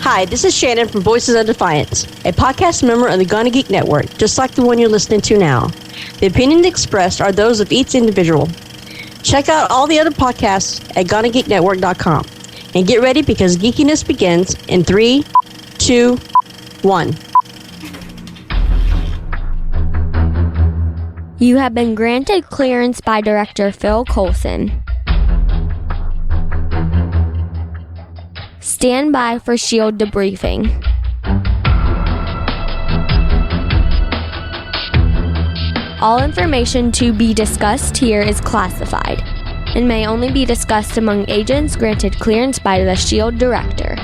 Hi, this is Shannon from Voices of Defiance, a podcast member of the Gonna Geek Network, just like the one you're listening to now. The opinions expressed are those of each individual. Check out all the other podcasts at GonnaGeekNetwork.com. And get ready because geekiness begins in 3, 2, 1. You have been granted clearance by Director Phil Coulson. Stand by for S.H.I.E.L.D. debriefing. All information to be discussed here is classified and may only be discussed among agents granted clearance by the S.H.I.E.L.D. Director.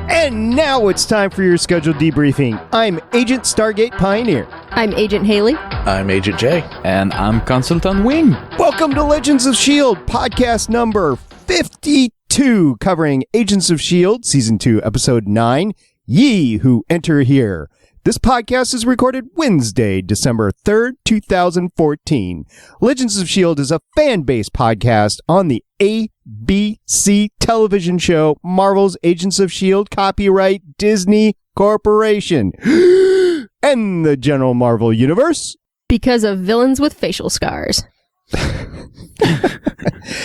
And now it's time for your scheduled debriefing. I'm Agent Stargate Pioneer. I'm Agent Haley. I'm Agent J. And I'm Consultant Wing. Welcome to Legends of S.H.I.E.L.D. podcast number 52, covering Agents of S.H.I.E.L.D. Season 2, Episode 9, Ye Who Enter Here. This podcast is recorded Wednesday, December 3rd, 2014. Legends of S.H.I.E.L.D. is a fan-based podcast on the ABC television show Marvel's Agents of S.H.I.E.L.D. copyright Disney Corporation and the general Marvel universe. Because of villains with facial scars.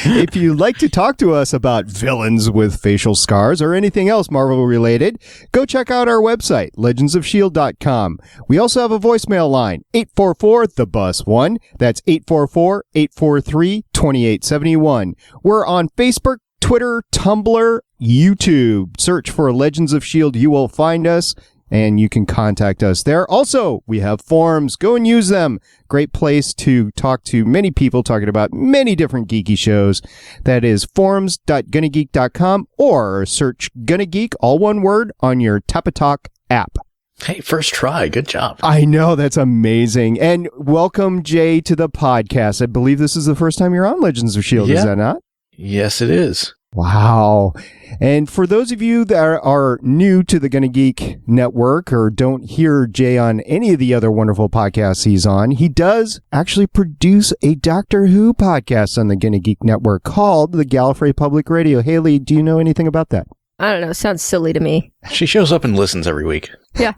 If you'd like to talk to us about villains with facial scars or anything else Marvel related, go check out our website, legendsofshield.com. We also have a voicemail line, 844-THE-BUS-1. That's 844-843-2871. We're on Facebook, Twitter, Tumblr, YouTube. Search for Legends of S.H.I.E.L.D. You will find us. And you can contact us there. Also, we have forums. Go and use them. Great place to talk to many people talking about many different geeky shows. That is forums.gonnageek.com or search Gonna Geek, all one word, on your Tapatalk app. Hey, first try. Good job. I know. That's amazing. And welcome, Jay, to the podcast. I believe this is the first time you're on Legends of S.H.I.E.L.D., Is that not? Yes, it is. Wow. And for those of you that are new to the Gonna Geek Network or don't hear Jay on any of the other wonderful podcasts he's on, he does actually produce a Doctor Who podcast on the Gonna Geek Network called the Gallifrey Public Radio. Haley, do you know anything about that? I don't know. It sounds silly to me. She shows up and listens every week. Yeah.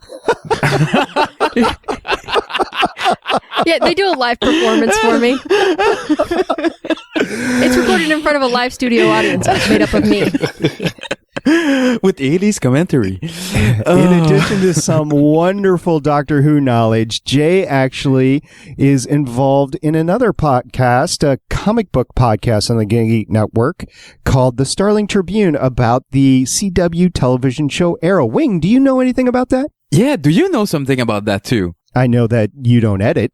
Yeah, they do a live performance for me. It's recorded in front of a live studio audience made up of me. With Haley's commentary. In addition to some wonderful Doctor Who knowledge, Jay actually is involved in another podcast, a comic book podcast on the Gonna Geek Network called the Starling Tribune about the CW television show Arrow. Wing, do you know anything about that? Yeah, do you know something about that too? I know that you don't edit.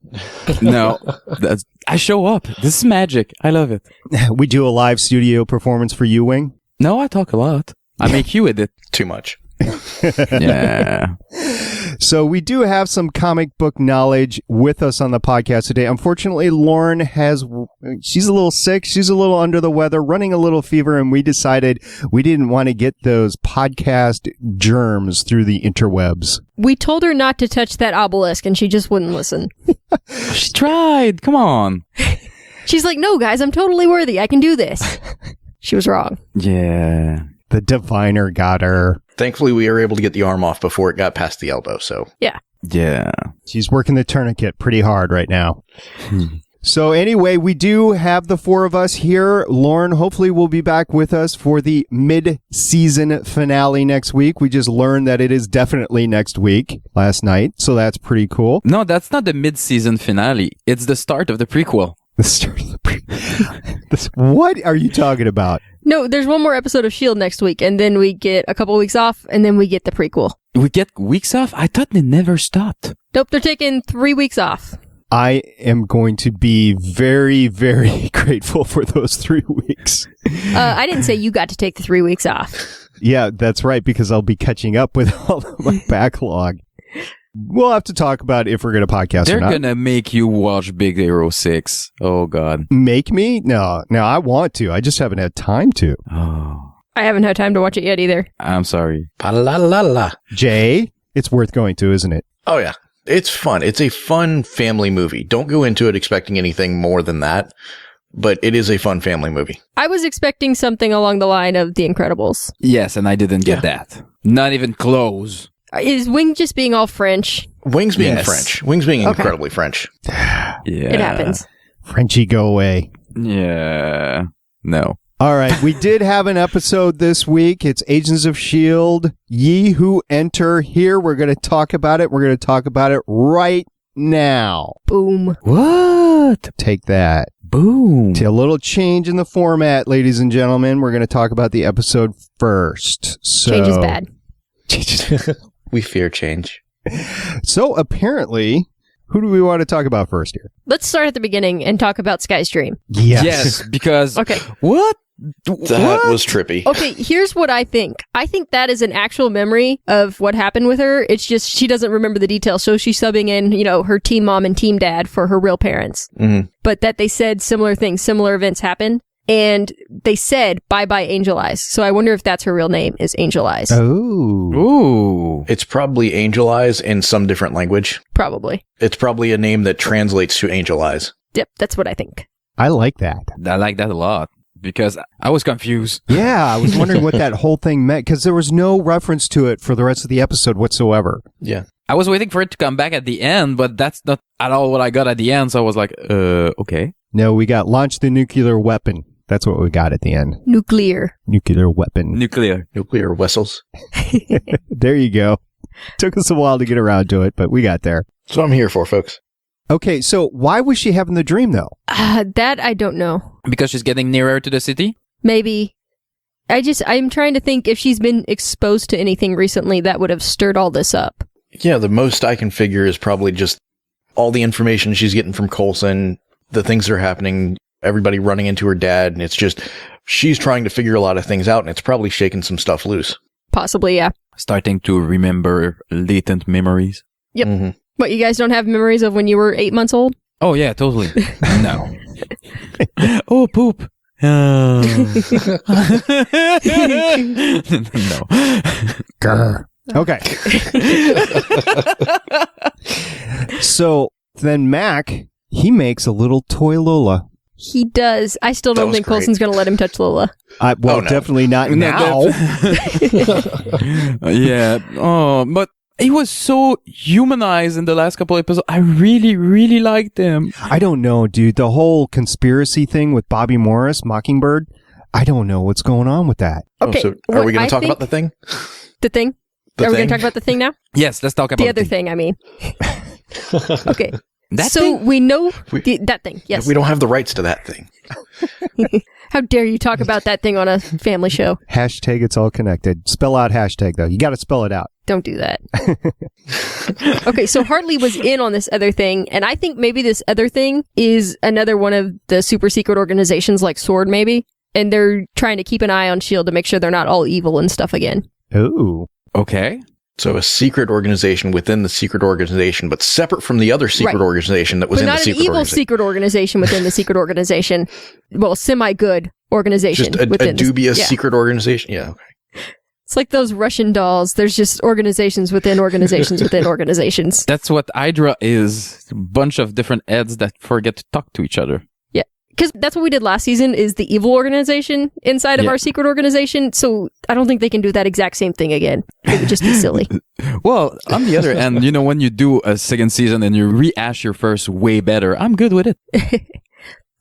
No, I show up. This is magic. I love it. We do a live studio performance for you, Wing. No, I talk a lot. I make you edit. Too much. Yeah. So we do have some comic book knowledge with us on the podcast today. Unfortunately, Lauren she's a little sick. She's a little under the weather, running a little fever, and we decided we didn't want to get those podcast germs through the interwebs. We told her not to touch that obelisk, and she just wouldn't listen. She tried. Come on. She's like, no, guys, I'm totally worthy. I can do this. She was wrong. Yeah. The diviner got her. Thankfully, we were able to get the arm off before it got past the elbow, so. Yeah. Yeah. She's working the tourniquet pretty hard right now. So anyway, we do have the four of us here. Lauren hopefully will be back with us for the mid-season finale next week. We just learned that it is definitely next week last night, so that's pretty cool. No, that's not the mid-season finale. It's the start of the prequel. The start of the prequel. What are you talking about? No, there's one more episode of S.H.I.E.L.D. next week, and then we get a couple weeks off, and then we get the prequel. We get weeks off? I thought they never stopped. Nope, they're taking 3 weeks off. I am going to be very, very grateful for those 3 weeks. I didn't say you got to take the 3 weeks off. Yeah, that's right, because I'll be catching up with all of my backlog. We'll have to talk about if we're going to podcast They're or not. going to make you watch Big Hero 6. Oh, God. Make me? No, I want to. I just haven't had time to. Oh. I haven't had time to watch it yet either. I'm sorry. Pa-la-la-la. Jay, it's worth going to, isn't it? Oh, yeah. It's fun. It's a fun family movie. Don't go into it expecting anything more than that. but it is a fun family movie. I was expecting something along the line of The Incredibles. Yes, and I didn't get that. Not even close. Is Wing just being all French? Wings being Yes. French. Wings being Okay. incredibly French. Yeah. It happens. Frenchie, go away. Yeah. No. All right, we did have an episode this week. It's Agents of S.H.I.E.L.D. Ye Who Enter Here. We're going to talk about it. We're going to talk about it right now. Boom. What? Take that. Boom. A little change in the format, ladies and gentlemen. We're going to talk about the episode first. So, Change is bad. We fear change. So apparently, who do we want to talk about first here? Let's start at the beginning and talk about Skye's dream. Yes, because... Okay. What? That was trippy. Okay, here's what I think. I think that is an actual memory of what happened with her. It's just she doesn't remember the details, so she's subbing in, her team mom and team dad for her real parents. Mm-hmm. But that they said similar things, similar events happened, and they said bye-bye Angel Eyes. So I wonder if that's her real name, is Angel Eyes. Oh. Ooh. It's probably Angel Eyes in some different language. Probably. It's probably a name that translates to Angel Eyes. Yep, that's what I think. I like that. I like that a lot because I was confused. Yeah, I was wondering what that whole thing meant because there was no reference to it for the rest of the episode whatsoever. Yeah. I was waiting for it to come back at the end, but that's not at all what I got at the end. So I was like, okay. No, we got launch the nuclear weapon. That's what we got at the end. Nuclear. Nuclear weapon. Nuclear. Nuclear whistles. There you go. Took us a while to get around to it, but we got there. That's what I'm here for, folks. Okay, so why was she having the dream, though? That I don't know. Because she's getting nearer to the city? Maybe. I'm trying to think if she's been exposed to anything recently that would have stirred all this up. Yeah, the most I can figure is probably just all the information she's getting from Coulson, the things that are happening, everybody running into her dad, and it's just, she's trying to figure a lot of things out, and it's probably shaking some stuff loose. Possibly, yeah. Starting to remember latent memories. Yep. Mm-hmm. What, you guys don't have memories of when you were 8 months old? Oh, yeah, totally. No. Oh, poop. No. Grr. Okay. So then Mac, he makes a little toy Lola. He does. I still That don't was think great. Coulson's going to let him touch Lola. Oh, no. Definitely not now. Yeah. Oh, but he was so humanized in the last couple episodes. I really, really liked him. I don't know, dude. The whole conspiracy thing with Bobby Morris, Mockingbird, I don't know what's going on with that. Okay. So are we going to talk about the thing? The thing? The Are we going thing? to talk about the thing now? Yes, let's talk about The other thing, I mean. Okay. That so thing? we know We- that thing, yes. We don't have the rights to that thing. How dare you talk about that thing on a family show? Hashtag it's all connected. Spell out hashtag, though. You got to spell it out. Don't do that. Okay, so Hartley was in on this other thing, and I think maybe this other thing is another one of the super secret organizations like S.H.I.E.L.D. maybe, and they're trying to keep an eye on S.H.I.E.L.D. to make sure they're not all evil and stuff again. Ooh. Okay. So a secret organization within the secret organization, but separate from the other secret Right. organization that was But in the not an secret evil organization. secret organization within the secret organization. Well, semi-good organization. Just a within this- dubious yeah. secret organization? Yeah, okay. It's like those Russian dolls. There's just organizations within organizations within organizations. That's what Hydra is. A bunch of different heads that forget to talk to each other. Yeah. Because that's what we did last season, is the evil organization inside of Yeah. our secret organization. So I don't think they can do that exact same thing again. It would just be silly. Well, on the other end, when you do a second season and you rehash your first way better, I'm good with it.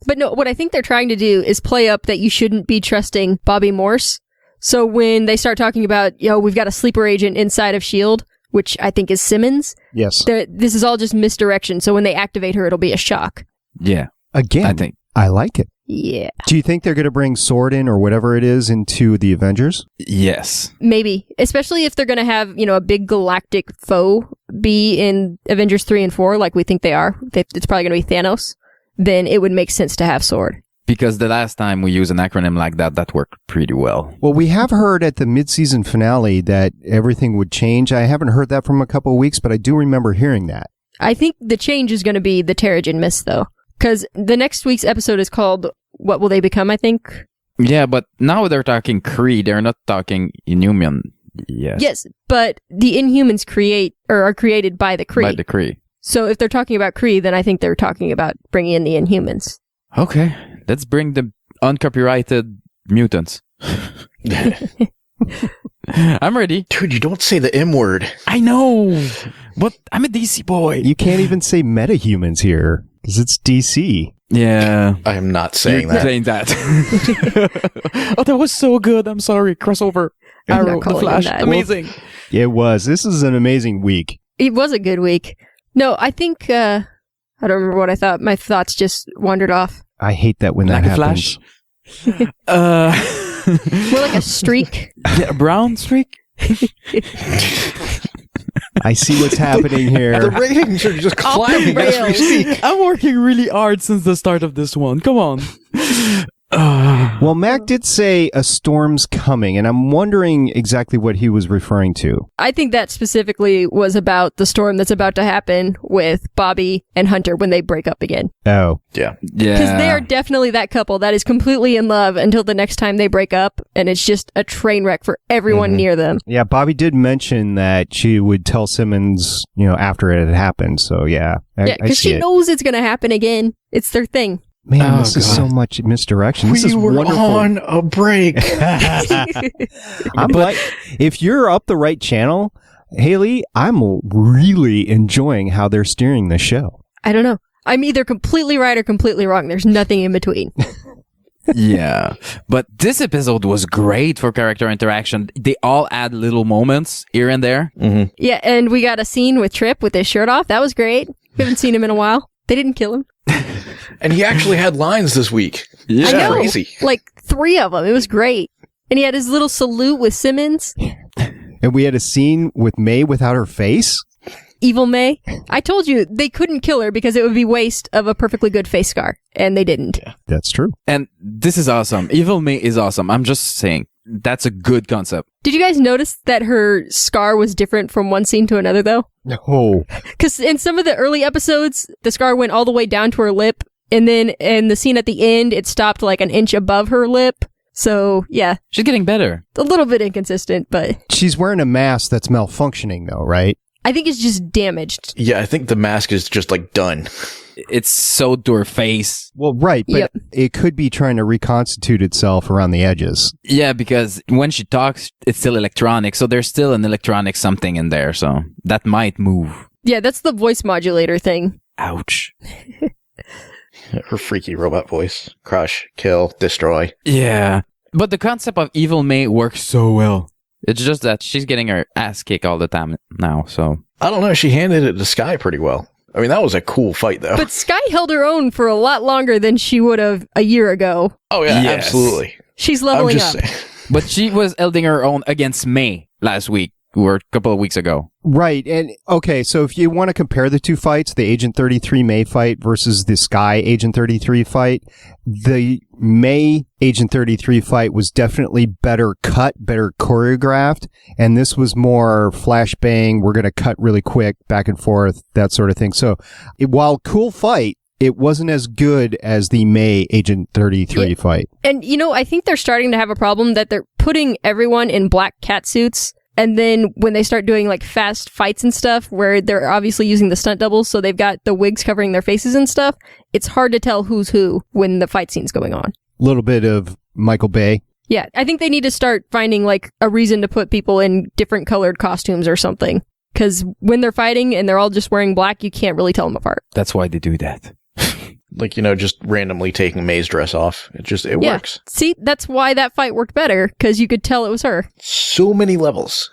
But no, what I think they're trying to do is play up that you shouldn't be trusting Bobby Morse. So when they start talking about, we've got a sleeper agent inside of S.H.I.E.L.D., which I think is Simmons, Yes. this is all just misdirection. So when they activate her, it'll be a shock. Yeah, Again, I think. I like it. Yeah. Do you think they're going to bring S.W.O.R.D. in or whatever it is into the Avengers? Yes. Maybe. Especially if they're going to have, a big galactic foe be in Avengers 3 and 4, like we think they are. It's probably going to be Thanos. Then it would make sense to have S.W.O.R.D. Because the last time we used an acronym like that worked pretty well. Well, we have heard at the mid-season finale that everything would change. I haven't heard that from a couple of weeks, but I do remember hearing that. I think the change is going to be the Terrigen Mist, though. Because the next week's episode is called What Will They Become, I think? Yeah, but now they're talking Kree. They're not talking Inhuman. Yes. Yes, but the Inhumans are created by the Kree. By the Kree. So if they're talking about Kree, then I think they're talking about bringing in the Inhumans. Okay. Let's bring the uncopyrighted mutants. I'm ready. Dude, you don't say the M word. I know, but I'm a DC boy. You can't even say metahumans here because it's DC. Yeah. I am not saying You're that. saying that. Oh, that was so good. I'm sorry. Crossover. I'm not Arrow, The calling Flash. him that. Amazing. It was. This is an amazing week. It was a good week. No, I think, I don't remember what I thought. My thoughts just wandered off. I hate that when Like that a happens. Flash. More like a streak. Yeah, brown streak. I see what's happening The here. ratings are just Off the climbing as we rails. speak. I'm working really hard since the start of this one. Come on. Well, Mac did say a storm's coming, and I'm wondering exactly what he was referring to. I think that specifically was about the storm that's about to happen with Bobby and Hunter when they break up again. Oh, Yeah. Yeah. Because they are definitely that couple that is completely in love until the next time they break up, and it's just a train wreck for everyone near them. yeah. Bobby did mention that she would tell Simmons, after it had happened. So yeah, Yeah, I because see she it. knows it's going to happen again. It's their thing. Man, Oh, this is God. so much misdirection. This We is were wonderful. on a break. I'm like, if you're up the right channel, Haley, I'm really enjoying how they're steering the show. I don't know. I'm either completely right or completely wrong. There's nothing in between. Yeah. But this episode was great for character interaction. They all add little moments here and there. Mm-hmm. Yeah, and we got a scene with Trip with his shirt off. That was great. We haven't seen him in a while. They didn't kill him. And he actually had lines this week. Yeah. I know. Crazy. Like 3 of them. It was great. And he had his little salute with Simmons. And we had a scene with May without her face. Evil May. I told you they couldn't kill her because it would be waste of a perfectly good face scar. And they didn't. That's true. And this is awesome. Evil May is awesome. I'm just saying. That's a good concept. Did you guys notice that her scar was different from one scene to another, though? No. Because in some of the early episodes, the scar went all the way down to her lip. And then in the scene at the end, it stopped like an inch above her lip. So, yeah, She's getting better. a little bit inconsistent, but She's wearing a mask that's malfunctioning, though, right? I think it's just damaged. Yeah, I think the mask is just like done. It's sewed to her face. Well, right, but Yep. it could be trying to reconstitute itself around the edges. Yeah, because when she talks, it's still electronic. So there's still an electronic something in there. So that might move. Yeah, that's the voice modulator thing. Ouch. Her freaky robot voice. Crush, kill, destroy. Yeah. But the concept of Evil May works so well. It's just that she's getting her ass kicked all the time now. So I don't know. She handed it to Skye pretty well. I mean, that was a cool fight, though. But Skye held her own for a lot longer than she would have a year ago. Oh, yeah, Yes. absolutely. She's I'm leveling just up. saying. but she was holding her own against May last week or a couple of weeks ago. Right, and okay, so if you want to compare the two fights, the Agent 33 May fight versus the Skye Agent 33 fight, the May Agent 33 fight was definitely better cut, better choreographed, and this was more flashbang, we're going to cut really quick, back and forth, that sort of thing. So, while cool fight, it wasn't as good as the May Agent 33 fight. And, I think they're starting to have a problem that they're putting everyone in black cat suits. And then when they start doing like fast fights and stuff where they're obviously using the stunt doubles, so they've got the wigs covering their faces and stuff, it's hard to tell who's who when the fight scene's going on. A little bit of Michael Bay. Yeah, I think they need to start finding like a reason to put people in different colored costumes or something. Because when they're fighting and they're all just wearing black, you can't really tell them apart. That's why they do that. Like, just randomly taking May's dress off. It Yeah. works. See, that's why that fight worked better, because you could tell it was her. So many levels.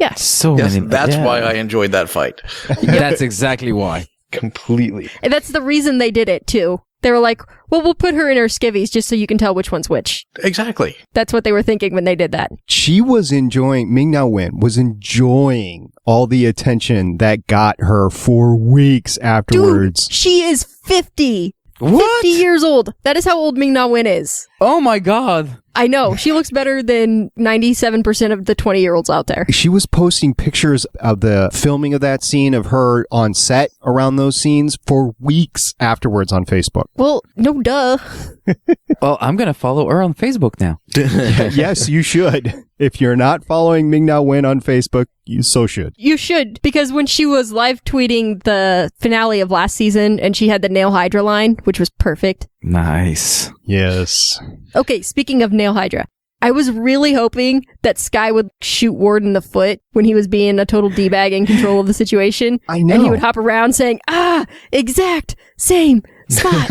Yeah. So Yes, many. that's yeah. why I enjoyed that fight. That's exactly why. Completely. And that's the reason they did it, too. They were like, well, we'll put her in her skivvies just so you can tell which one's which. Exactly. That's what they were thinking when they did that. She was enjoying, Ming-Na Wen was enjoying all the attention that got her for weeks afterwards. Dude, she is 50. What? 50 years old. That is how old Ming-Na Wen is. Oh my god. I know. She looks better than 97% of the 20-year-olds out there. She was posting pictures of the filming of that scene of her on set around those scenes for weeks afterwards on Facebook. Well, no duh. Well, I'm going to follow her on Facebook now. Yes, you should. If you're not following Ming Na Wen on Facebook, you so should. You should, because when she was live tweeting the finale of last season and she had the Nail Hydra line, which was perfect. Nice. Yes. Okay, speaking of Nail Hydra, I was really hoping that Skye would shoot Ward in the foot when he was being a total D-bag in control of the situation. I know. And he would hop around saying, exact, same spot.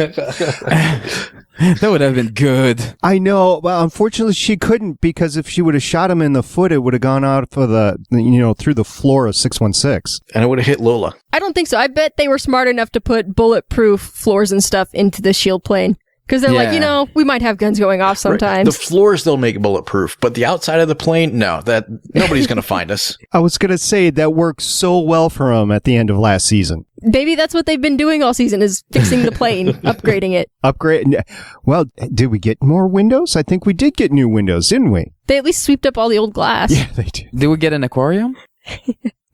That would have been good. I know. Well, unfortunately, she couldn't, because if she would have shot him in the foot, it would have gone out for through the floor of 616. And it would have hit Lola. I don't think so. I bet they were smart enough to put bulletproof floors and stuff into the shield plane. Because they're like, we might have guns going off sometimes. The floors they'll make bulletproof, but the outside of the plane, no, that nobody's going to find us. I was going to say that worked so well for him at the end of last season. Maybe that's what they've been doing all season, is fixing the plane, upgrading it. Well, did we get more windows? I think we did get new windows, didn't we? They at least swept up all the old glass. Yeah, they did. Did we get an aquarium?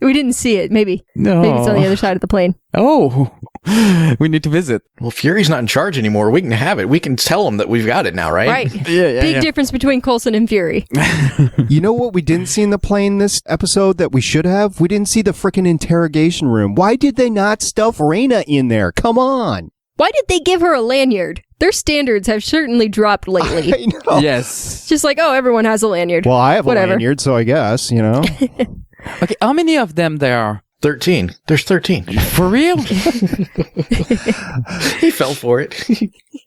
We didn't see it, maybe. No. Maybe it's on the other side of the plane. Oh, we need to visit. Well, Fury's not in charge anymore. We can have it. We can tell them that we've got it now, right? Right. Big difference between Coulson and Fury. You know what we didn't see in the plane this episode that we should have? We didn't see the frickin' interrogation room. Why did they not stuff Raina in there? Come on. Why did they give her a lanyard? Their standards have certainly dropped lately. I know. Yes. Just like, everyone has a lanyard. Well, I have a Whatever. lanyard, so I guess, Okay, how many of them there are? 13. There's 13. For real? He fell for it.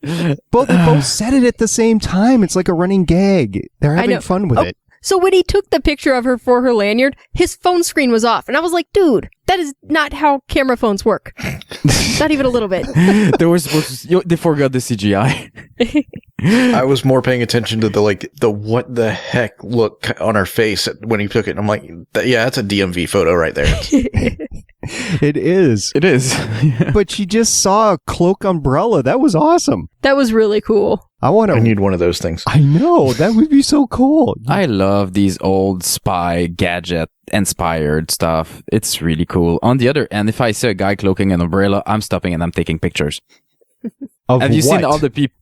They both said it at the same time. It's like a running gag. They're having fun with it. So when he took the picture of her for her lanyard, his phone screen was off. And I was like, dude, that is not how camera phones work. Not even a little bit. They forgot the CGI. I was more paying attention to the what the heck look on her face when he took it. And I'm like, that's a DMV photo right there. It is. It is. But she just saw a cloak umbrella. That was awesome. That was really cool. I need one of those things. I know. That would be so cool. I love these old spy gadget inspired stuff. It's really cool. On the other end, if I see a guy cloaking an umbrella, I'm stopping and I'm taking pictures. Have you seen all the people?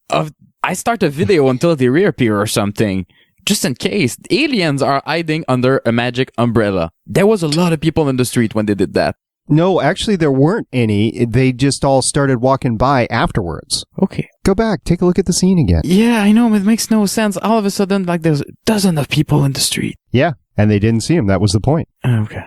I start a video until they reappear or something. Just in case. Aliens are hiding under a magic umbrella. There was a lot of people in the street when they did that. No, actually, there weren't any. They just all started walking by afterwards. Okay. Go back. Take a look at the scene again. Yeah, I know. It makes no sense. All of a sudden, there's dozens of people in the street. Yeah, and they didn't see him. That was the point. Okay.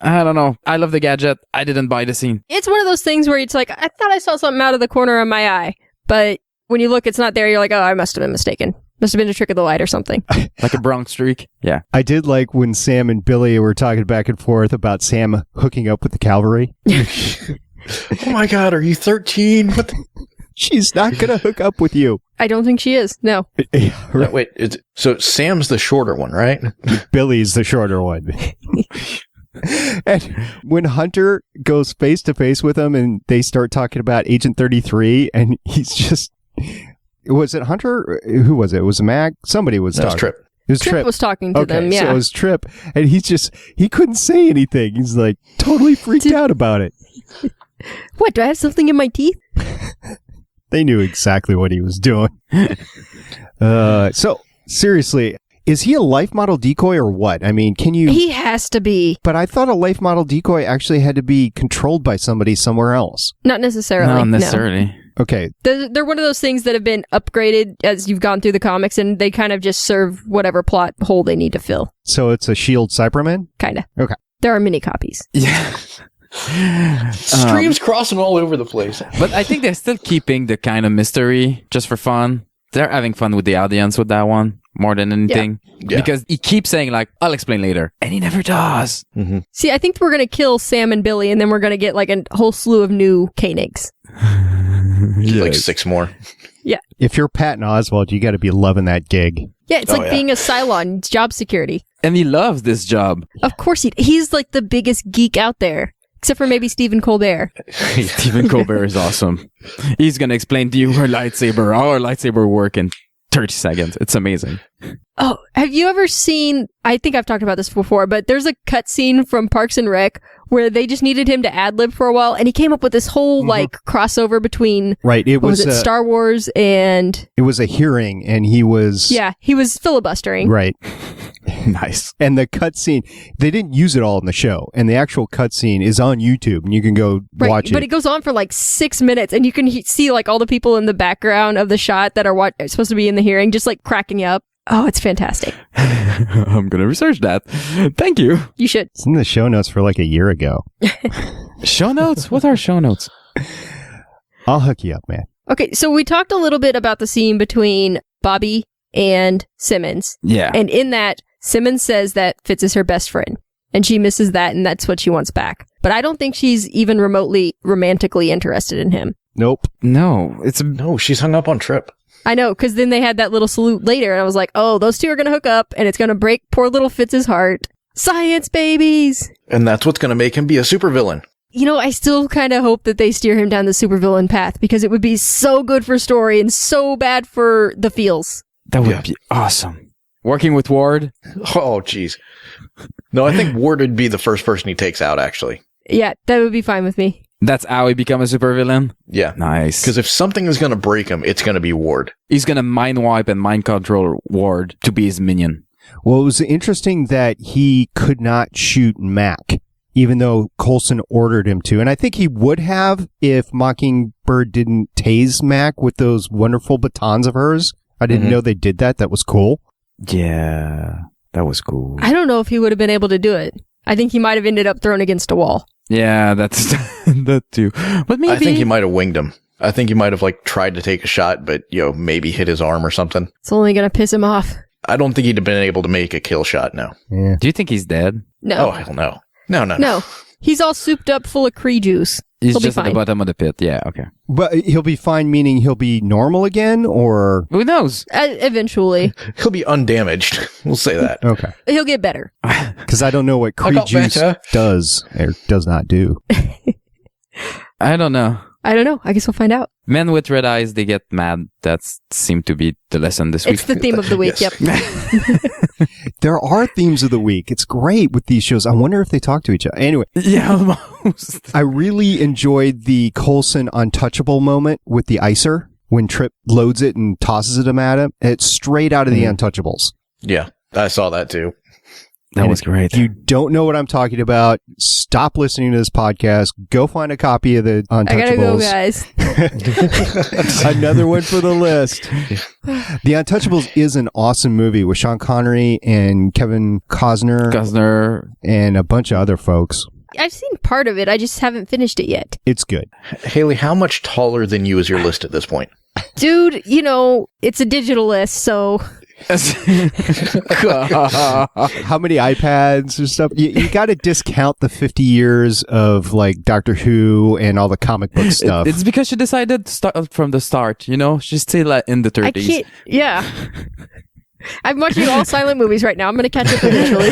I don't know. I love the gadget. I didn't buy the scene. It's one of those things where it's like, I thought I saw something out of the corner of my eye. But when you look, it's not there. You're like, I must have been mistaken. Must have been a trick of the light or something. Like a Bronx streak. Yeah. I did like when Sam and Billy were talking back and forth about Sam hooking up with the cavalry. Oh my God, are you 13? She's not going to hook up with you. I don't think she is. No. No, wait, so Sam's the shorter one, right? Billy's the shorter one. And when Hunter goes face to face with him and they start talking about Agent 33 and he's just... Was it Hunter? Who was it? It was Mac? Somebody was talking. It was Trip. It was Trip was talking to them, yeah. So it was Trip. And he couldn't say anything. He's like totally freaked out about it. What, do I have something in my teeth? They knew exactly what he was doing. So, seriously, is he a life model decoy or what? I mean, can you... He has to be. But I thought a life model decoy actually had to be controlled by somebody somewhere else. Not necessarily. Not necessarily. No. Okay. They're one of those things that have been upgraded as you've gone through the comics, and they kind of just serve whatever plot hole they need to fill. So it's a S.H.I.E.L.D. Cyberman? Kind of. Okay. There are mini copies. Yeah. Streams crossing all over the place. But I think they're still keeping the kind of mystery just for fun. They're having fun with the audience with that one more than anything. Yeah. Because he keeps saying I'll explain later. And he never does. Mm-hmm. See, I think we're going to kill Sam and Billy, and then we're going to get a whole slew of new Koenigs. Like 6 more. Yeah. If you're Patton Oswalt, you got to be loving that gig. Yeah, it's being a Cylon. It's job security. And he loves this job. Of course he's the biggest geek out there. Except for maybe Stephen Colbert. Stephen Colbert is awesome. He's going to explain to you how our lightsaber work in 30 seconds. It's amazing. Oh, have you ever seen, I think I've talked about this before, but there's a cutscene from Parks and Rec where they just needed him to ad-lib for a while, and he came up with this whole, crossover between, right, it was Star Wars and... It was a hearing, and he was... Yeah, he was filibustering. Right. Nice. And the cutscene, they didn't use it all in the show. And the actual cutscene is on YouTube, and you can go watch it. But it goes on for like 6 minutes, and you can see like all the people in the background of the shot that are supposed to be in the hearing, just like cracking up. Oh, it's fantastic. I'm going to research that. Thank you. You should. It's in the show notes for like a year ago. Show notes? What are show notes? I'll hook you up, man. Okay, so we talked a little bit about the scene between Bobby and Simmons. Yeah. And in that, Simmons says that Fitz is her best friend, and she misses that, and that's what she wants back. But I don't think she's even remotely romantically interested in him. Nope. No, No, she's hung up on Trip. I know, because then they had that little salute later, and I was like, oh, those two are going to hook up, and it's going to break poor little Fitz's heart. Science babies! And that's what's going to make him be a supervillain. You know, I still kind of hope that they steer him down the supervillain path, because it would be so good for story and so bad for the feels. That would be awesome. Working with Ward? Oh, jeez. No, I think Ward would be the first person he takes out, actually. Yeah, that would be fine with me. That's how he become a supervillain? Yeah. Nice. Because if something is going to break him, it's going to be Ward. He's going to mind wipe and mind control Ward to be his minion. Well, it was interesting that he could not shoot Mac, even though Coulson ordered him to. And I think he would have if Mockingbird didn't tase Mac with those wonderful batons of hers. I didn't know they did that. That was cool. Yeah, that was cool. I don't know if he would have been able to do it. I think he might have ended up thrown against a wall. Yeah, that's that too. But maybe I think he might have winged him. I think he might have like tried to take a shot, but maybe hit his arm or something. It's only going to piss him off. I don't think he'd have been able to make a kill shot. No. Yeah. Do you think he's dead? No. Oh hell no. No. No. He's all souped up full of Kree juice. He's He'll just be at the fine. bottom of the pit. Yeah, okay. But he'll be fine, meaning he'll be normal again, or... Who knows? Eventually. He'll be undamaged. We'll say that. Okay. He'll get better. Because I don't know what I Kree got juice better. does or does not do. I don't know. I don't know. I guess we'll find out. Men with red eyes, they get mad. That seemed to be the lesson this week. It's the theme of the week. Yes. Yep. There are themes of the week. It's great with these shows. I wonder if they talk to each other. Anyway, Yeah, almost. I really enjoyed the Coulson untouchable moment with the icer when Trip loads it and tosses it at him. It's straight out of the Untouchables. Yeah, I saw that too. That And was great. If you don't know what I'm talking about, stop listening to this podcast. Go find a copy of the Untouchables. I gotta go, guys. Another one for the list. The Untouchables is an awesome movie with Sean Connery and Kevin Costner and a bunch of other folks. I've seen part of it. I just haven't finished it yet. It's good. Haley, how much taller than you is your list at this point? Dude, it's a digital list, so... How many iPads or stuff? You got to discount the 50 years of like Doctor Who and all the comic book stuff. It's because she decided to start from the start, She's still in the 30s. I can't... Yeah. I'm watching all silent movies right now. I'm going to catch up eventually.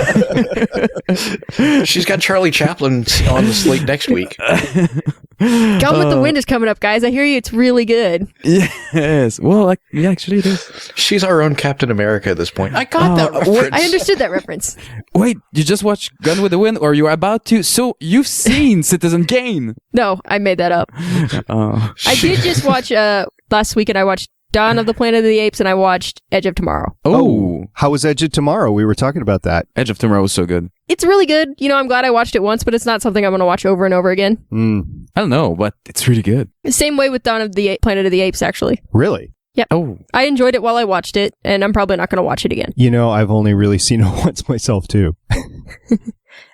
She's got Charlie Chaplin on the slate next week. Gone with the Wind is coming up, guys. I hear you. It's really good. Yes. Well, yeah, actually it is. She's our own Captain America at this point. I got that reference. I understood that reference. Wait, you just watched Gone with the Wind, or you're about to? So you've seen Citizen Kane. No, I made that up. Oh. I did just watch, last weekend I watched Dawn of the Planet of the Apes and I watched Edge of Tomorrow. Oh. How was Edge of Tomorrow? We were talking about that. Edge of Tomorrow was so good. It's really good. I'm glad I watched it once, but it's not something I'm going to watch over and over again. I don't know, but it's really good. Same way with Dawn of the Planet of the Apes, actually. Really? Yep. Oh. I enjoyed it while I watched it, and I'm probably not going to watch it again. I've only really seen it once myself, too.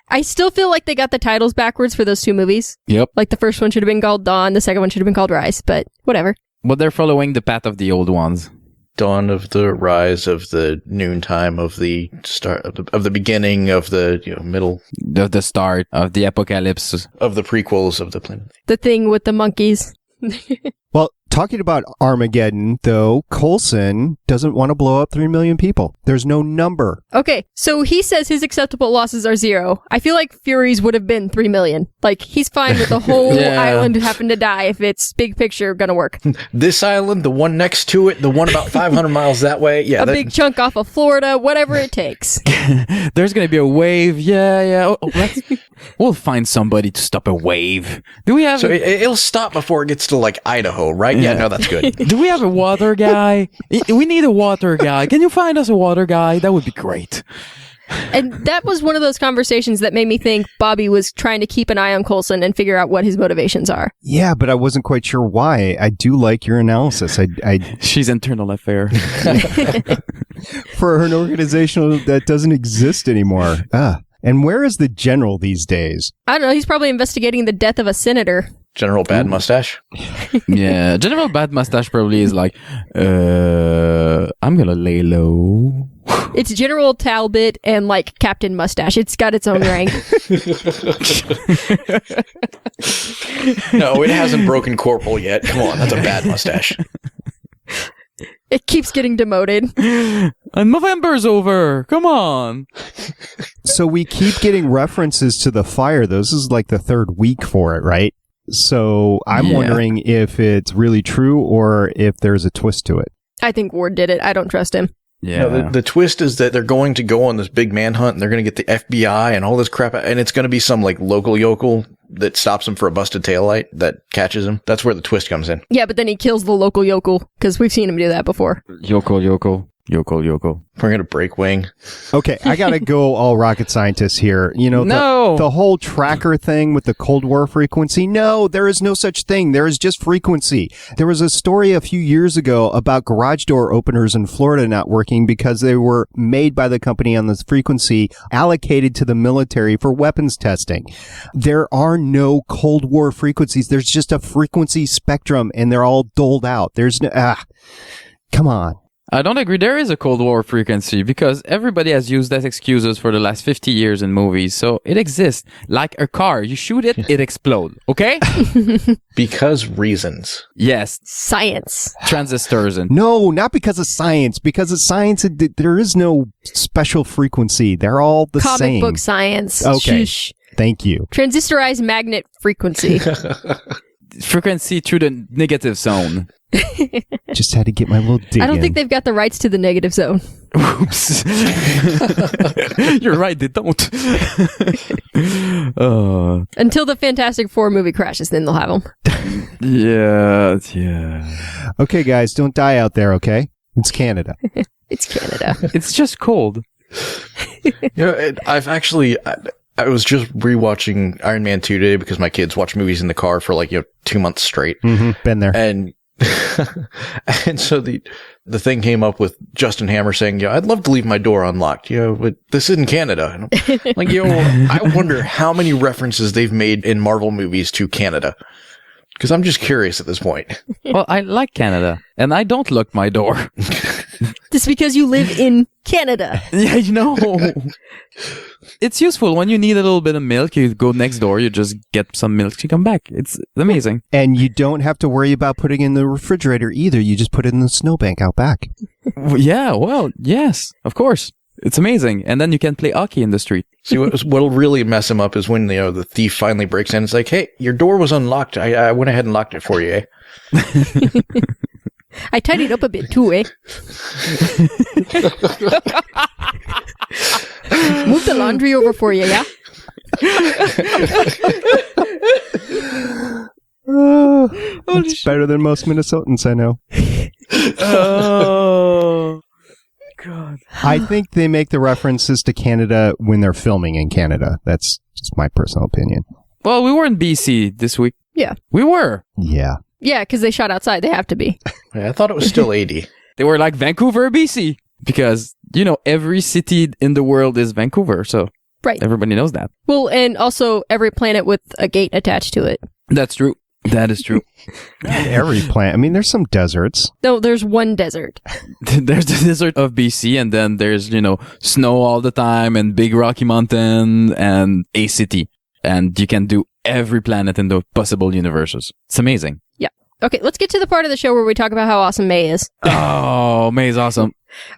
I still feel like they got the titles backwards for those two movies. Yep. Like the first one should have been called Dawn, the second one should have been called Rise, but whatever. But they're following the path of the old ones. Dawn of the rise of the noontime of the start of the beginning of the middle The start of the apocalypse. of the prequels of the planet. The thing with the monkeys. Well, talking about Armageddon, though, Coulson doesn't want to blow up 3 million people. There's no number. Okay, so he says his acceptable losses are 0. I feel like Fury's would have been 3 million. Like, he's fine with the whole Yeah. island having to die if it's big picture gonna work. This island, the one next to it, the one about 500 miles that way. Yeah, A big chunk off of Florida, whatever it takes. There's gonna be a wave. Yeah. We'll find somebody to stop a wave. Do we have? So it'll stop before it gets to like Idaho, right? Yeah, no, that's good. Do we have a water guy? We need a water guy. Can you find us a water guy? That would be great. And that was one of those conversations that made me think Bobby was trying to keep an eye on Coulson and figure out what his motivations are. Yeah, but I wasn't quite sure why. I do like your analysis. She's internal affair. For an organization that doesn't exist anymore. And where is the general these days? I don't know. He's probably investigating the death of a senator. General Bad Mustache. Yeah, General Bad Mustache probably is like, I'm gonna lay low. It's General Talbot and like Captain Mustache. It's got its own rank. No, it hasn't broken corporal yet. Come on, that's a bad mustache. It keeps getting demoted. And November's over. Come on. So we keep getting references to the fire. This is like the third week for it, right? So I'm wondering if it's really true or if there's a twist to it. I think Ward did it. I don't trust him. Yeah. No, the twist is that they're going to go on this big manhunt and they're going to get the FBI and all this crap, and it's going to be some like local yokel that stops him for a busted taillight that catches him. That's where the twist comes in. Yeah, but then he kills the local yokel because we've seen him do that before. Yokel. We're going to break wing. Okay, I gotta go all rocket scientists here. You know, the whole tracker thing with the Cold War frequency. No, there is no such thing. There is just frequency. There was a story a few years ago about garage door openers in Florida not working because they were made by the company on this frequency allocated to the military for weapons testing. There are no Cold War frequencies. There's just a frequency spectrum and they're all doled out. There's no, come on. I don't agree. There is a Cold War frequency because everybody has used that excuses for the last 50 years in movies. So it exists. Like a car. You shoot it, it explodes. Okay? Because reasons. Yes. Science. Transistors and... No, not because of science. Because of science, there is no special frequency. They're all the same. Comic book science. Okay. Shush. Thank you. Transistorized magnet frequency. Frequency through the negative zone. Just had to get my little dig I don't in. think they've got the rights to the negative zone. Oops. You're right, they don't. Until the Fantastic Four movie crashes, then they'll have them. Yeah. Okay, guys, don't die out there, okay? It's Canada. It's Canada. It's just cold. I was just rewatching Iron Man 2 today because my kids watch movies in the car for 2 months straight. Mm-hmm. Been there. And and so the thing came up with Justin Hammer saying, I'd love to leave my door unlocked, but this isn't Canada. And I'm like, I wonder how many references they've made in Marvel movies to Canada. Because I'm just curious at this point. Well, I like Canada, and I don't lock my door. Just because you live in Canada. Yeah, It's useful when you need a little bit of milk. You go next door, you just get some milk, you come back. It's amazing. And you don't have to worry about putting it in the refrigerator either. You just put it in the snowbank out back. Yeah, well, yes, of course. It's amazing. And then you can play hockey in the street. See, what'll really mess him up is when the thief finally breaks in. It's like, hey, your door was unlocked. I went ahead and locked it for you, eh? I tidied up a bit too, eh? Move the laundry over for you, yeah? It's better than most Minnesotans I know. Oh, God. I think they make the references to Canada when they're filming in Canada. That's just my personal opinion. Well, we were in BC this week. Yeah. We were. Yeah. Yeah, because they shot outside. They have to be. Yeah, I thought it was still 80. They were like Vancouver, BC. Because, every city in the world is Vancouver. So Right. Everybody knows that. Well, and also every planet with a gate attached to it. That's true. That is true. Every planet. I mean, there's some deserts. No, there's one desert. There's the desert of BC, and then there's, snow all the time, and big Rocky Mountain, and a city. And you can do every planet in the possible universes. It's amazing. Yeah. Okay, let's get to the part of the show where we talk about how awesome May is. Oh, May is awesome.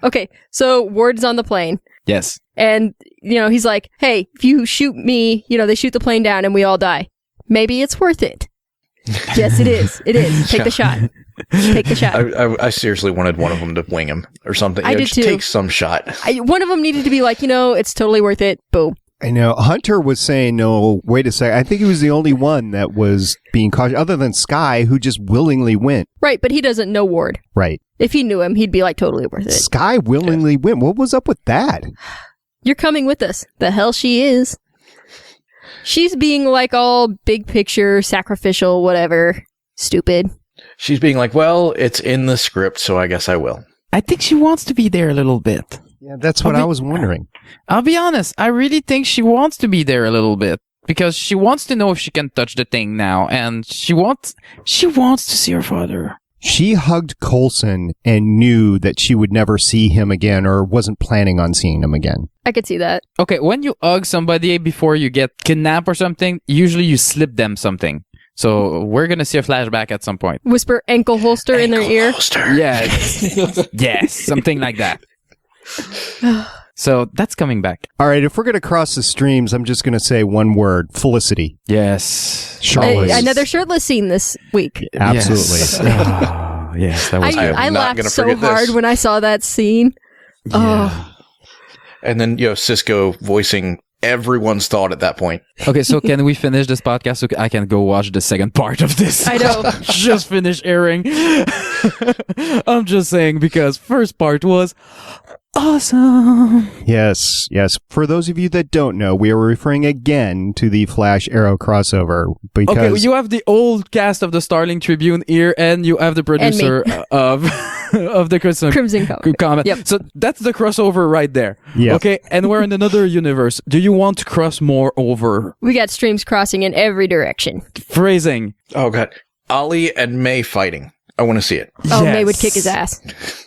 Okay, so Ward's on the plane. Yes. And, he's like, hey, if you shoot me, they shoot the plane down and we all die. Maybe it's worth it. Yes, it is. It is. Take the shot. Take the shot. I seriously wanted one of them to wing him or something. I did just too. Take some shot. One of them needed to be like, it's totally worth it. Boom. I know. Hunter was saying, no, wait a second. I think he was the only one that was being cautious, other than Skye, who just willingly went. Right, but he doesn't know Ward. Right. If he knew him, he'd be like totally worth it. Skye willingly went. What was up with that? You're coming with us. The hell she is. She's being like all big picture, sacrificial, whatever. Stupid. She's being like, well, it's in the script, so I guess I will. I think she wants to be there a little bit. Yeah, that's what I was wondering. I'll be honest. I really think she wants to be there a little bit because she wants to know if she can touch the thing now, and she wants to see her father. She hugged Coulson and knew that she would never see him again, or wasn't planning on seeing him again. I could see that. Okay, when you hug somebody before you get kidnapped or something, usually you slip them something. So we're going to see a flashback at some point. Whisper ankle holster in their ear. Yes. Yes, something like that. So that's coming back. All right, if we're going to cross the streams, I'm just going to say one word: Felicity. Yes. Shirtless. Another shirtless scene this week. Absolutely. Yes, oh, yes, that was good. I laughed so forget hard this. when I saw that scene. Yeah. And then, Cisco voicing everyone's thought at that point. Okay, so can we finish this podcast so I can go watch the second part of this? I know. Just finish airing. I'm just saying because first part was awesome. Yes, yes. For those of you that don't know, we are referring again to the Flash Arrow crossover because Okay, you have the old cast of the Starling Tribune here, and you have the producer of the Crimson Comet. Yep. So that's the crossover right there. Yep. Okay, and we're in another universe. Do you want to cross more over? We got streams crossing in every direction. Phrasing. Oh, God. Ollie and May fighting. I want to see it. Oh, Yes. May would kick his ass.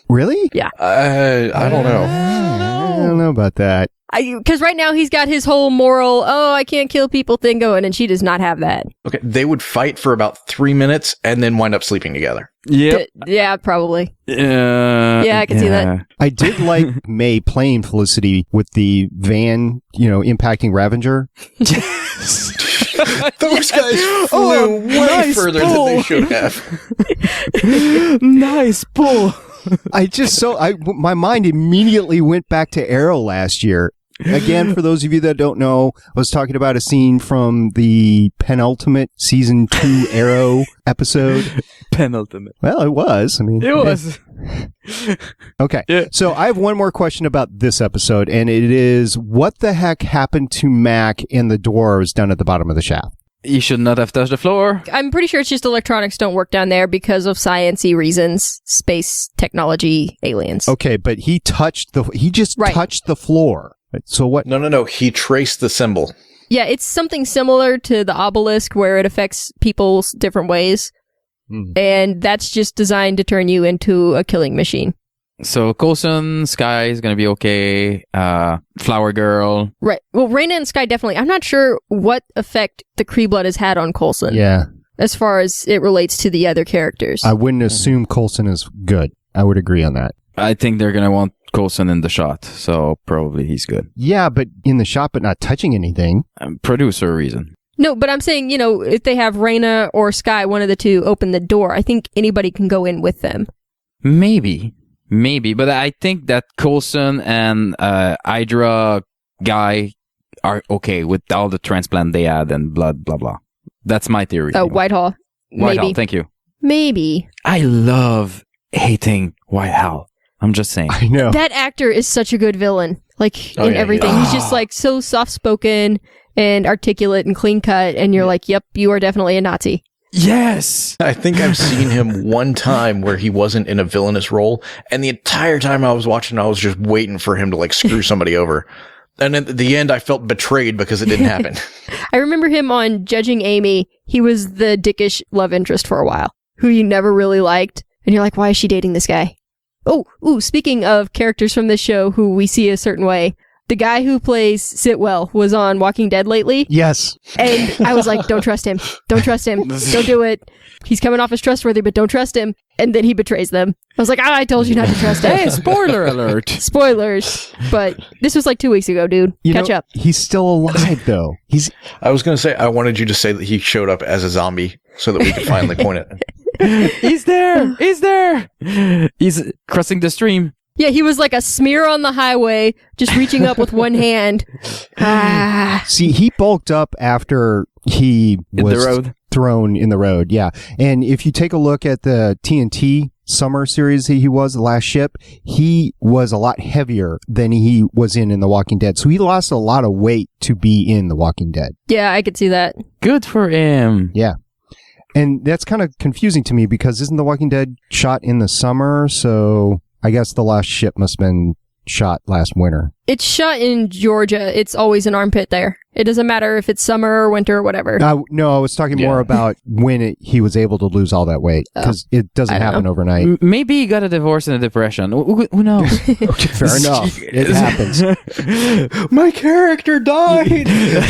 really? Yeah. I don't know. I don't know about that. Because right now he's got his whole moral, I can't kill people thing going, and she does not have that. Okay, they would fight for about 3 minutes and then wind up sleeping together. Yep. Yeah, probably. Yeah, I can see that. I did like May playing Felicity with the van, impacting Ravenger. Those guys flew way further than they should have. Nice pull. My mind immediately went back to Arrow last year. Again, for those of you that don't know, I was talking about a scene from the penultimate season 2 Arrow episode. Penultimate. Well, it was. I mean, It was. Okay. Yeah. So I have one more question about this episode, and it is, what the heck happened to Mac in the doors down at the bottom of the shaft? You should not have touched the floor. I'm pretty sure it's just electronics don't work down there because of science-y reasons, space, technology, aliens. Okay, but he touched touched the floor. So what? No. He traced the symbol. Yeah, it's something similar to the Obelisk where it affects people different ways. And that's just designed to turn you into a killing machine. So Coulson, Skye is going to be okay. Flower Girl. Right. Well, Raina and Skye definitely. I'm not sure what effect the Kree blood has had on Coulson. Yeah. As far as it relates to the other characters. I wouldn't assume Coulson is good. I would agree on that. I think they're going to want Coulson in the shot, so probably he's good. Yeah, but in the shot, but not touching anything. Producer reason. No, but I'm saying, if they have Raina or Skye, one of the two, open the door, I think anybody can go in with them. Maybe, but I think that Coulson and Hydra guy are okay with all the transplant they had and blood, blah, blah. That's my theory. Oh, Whitehall. Whitehall, Maybe. thank you. Maybe. I love hating Whitehall. I'm just saying. I know. That actor is such a good villain. Like, in everything. He's just, like, so soft-spoken and articulate and clean-cut, and you're like, yep, you are definitely a Nazi. Yes! I think I've seen him one time where he wasn't in a villainous role, and the entire time I was watching, I was just waiting for him to, screw somebody over. And at the end, I felt betrayed because it didn't happen. I remember him on Judging Amy. He was the dickish love interest for a while, who you never really liked. And you're like, why is she dating this guy? Speaking of characters from this show who we see a certain way, the guy who plays Sitwell was on Walking Dead lately. Yes. And I was like, don't trust him. Don't trust him. Don't do it. He's coming off as trustworthy, but don't trust him. And then he betrays them. I was like, I told you not to trust him. Hey, spoiler alert. Spoilers. But this was like 2 weeks ago, dude. Catch up. He's still alive, though. I was going to say, I wanted you to say that he showed up as a zombie so that we could finally point it. He's there. He's crossing the stream. Yeah, he was like a smear on the highway, just reaching up with one hand. See, he bulked up after he was thrown in the road. Yeah. And if you take a look at the TNT summer series he was, The Last Ship, he was a lot heavier than he was in The Walking Dead. So he lost a lot of weight to be in The Walking Dead. Yeah, I could see that. Good for him. Yeah. And that's kind of confusing to me because isn't The Walking Dead shot in the summer? So I guess The Last Ship must have been shot last winter. It's shot in Georgia. It's always an armpit there. It doesn't matter if it's summer or winter or whatever. No, I was talking more about when he was able to lose all that weight because it doesn't happen overnight. Maybe he got a divorce and a depression. Who knows? Fair enough. It happens. My character died.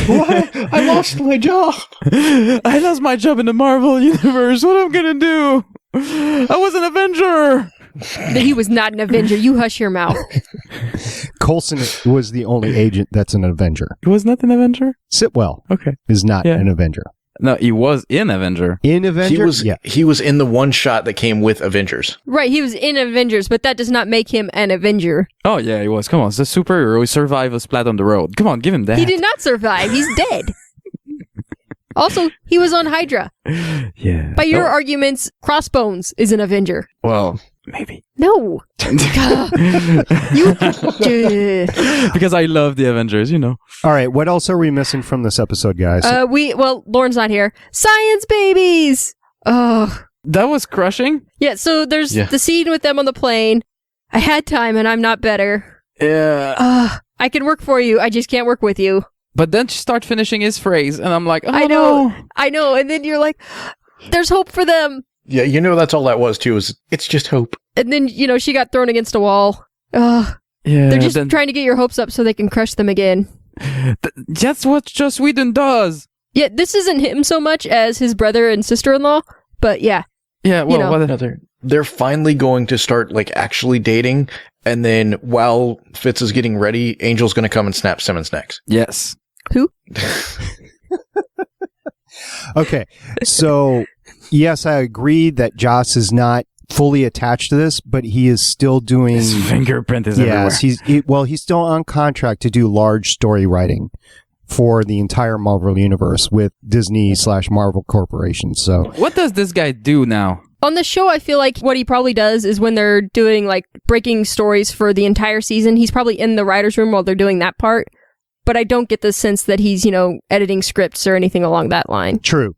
What? I lost my job. I lost my job in the Marvel universe. What am I gonna do? I was an Avenger. He was not an Avenger. You hush your mouth. Coulson was the only agent that's an Avenger. He was not an Avenger? Sitwell Okay. is not an Avenger. No, he was in Avenger. In Avenger? He was in the one shot that came with Avengers. Right, he was in Avengers, but that does not make him an Avenger. Oh, yeah, he was. Come on, it's a superhero. He survived a splat on the road. Come on, give him that. He did not survive. He's dead. Also, he was on Hydra. Yeah. By your arguments, Crossbones is an Avenger. Well, maybe. No. Because I love the Avengers, you know. All right, what else are we missing from this episode, guys? Lauren's not here. Science babies! Oh. That was crushing. Yeah, so there's the scene with them on the plane. I had time and I'm not better. Yeah. I can work for you, I just can't work with you. But then she starts finishing his phrase, and I'm like, oh, I know. And then you're like, there's hope for them. Yeah, that's all that was, too, is it's just hope. And then, she got thrown against a wall. Yeah, they're just trying to get your hopes up so they can crush them again. That's what Joss Whedon does. Yeah, this isn't him so much as his brother and sister-in-law, but yeah. Yeah, well, they're finally going to start, actually dating, and then while Fitz is getting ready, Angel's going to come and snap Simmons' necks. Yes. Who? Okay, so yes, I agree that Joss is not fully attached to this, but he is still doing... His fingerprint is everywhere. He's still on contract to do large story writing for the entire Marvel universe with Disney/Marvel Corporation. So, what does this guy do now? On the show, I feel like what he probably does is when they're doing breaking stories for the entire season, he's probably in the writer's room while they're doing that part. But I don't get the sense that he's, editing scripts or anything along that line. True.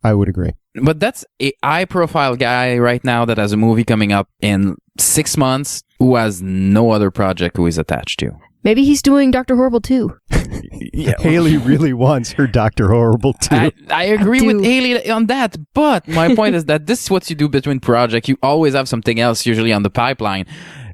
I would agree. But that's a high-profile guy right now that has a movie coming up in 6 months who has no other project who he's attached to. Maybe he's doing Dr. Horrible too. Yeah, Haley really wants her Dr. Horrible too. I agree with Haley on that, but my point is that this is what you do between projects. You always have something else usually on the pipeline.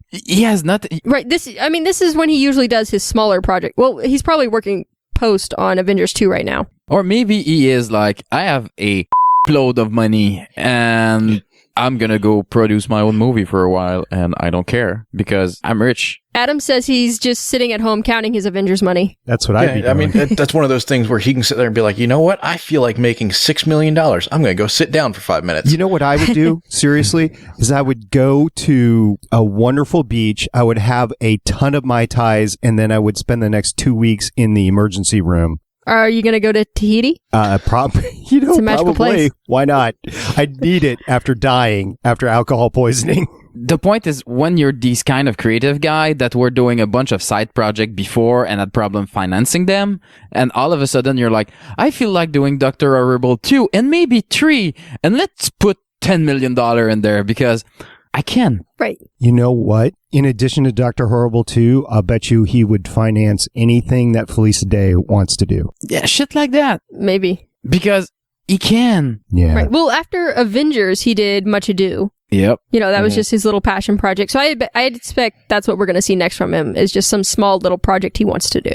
He has nothing. Right. This is when he usually does his smaller project. Well, he's probably working post on Avengers 2 right now. Or maybe he is like, I have a load of money and I'm going to go produce my own movie for a while and I don't care because I'm rich. Adam says he's just sitting at home counting his Avengers money. That's what I'd be doing. I mean, that's one of those things where he can sit there and be like, you know what? I feel like making $6 million. I'm going to go sit down for 5 minutes. You know what I would do, seriously, is I would go to a wonderful beach. I would have a ton of Mai Tais, and then I would spend the next 2 weeks in the emergency room. Are you going to go to Tahiti? Probably. It's a magical place. Why not? I'd need it after dying, after alcohol poisoning. The point is, when you're this kind of creative guy that were doing a bunch of side projects before and had problem financing them, and all of a sudden you're like, I feel like doing Dr. Horrible 2 and maybe 3, and let's put $10 million in there because I can. Right. You know what? In addition to Dr. Horrible 2, I'll bet you he would finance anything that Felicia Day wants to do. Yeah, shit like that. Maybe. Because he can. Yeah. Right. Well, after Avengers, he did Much Ado. Yep. That was just his little passion project. So I'd expect that's what we're going to see next from him, is just some small little project he wants to do.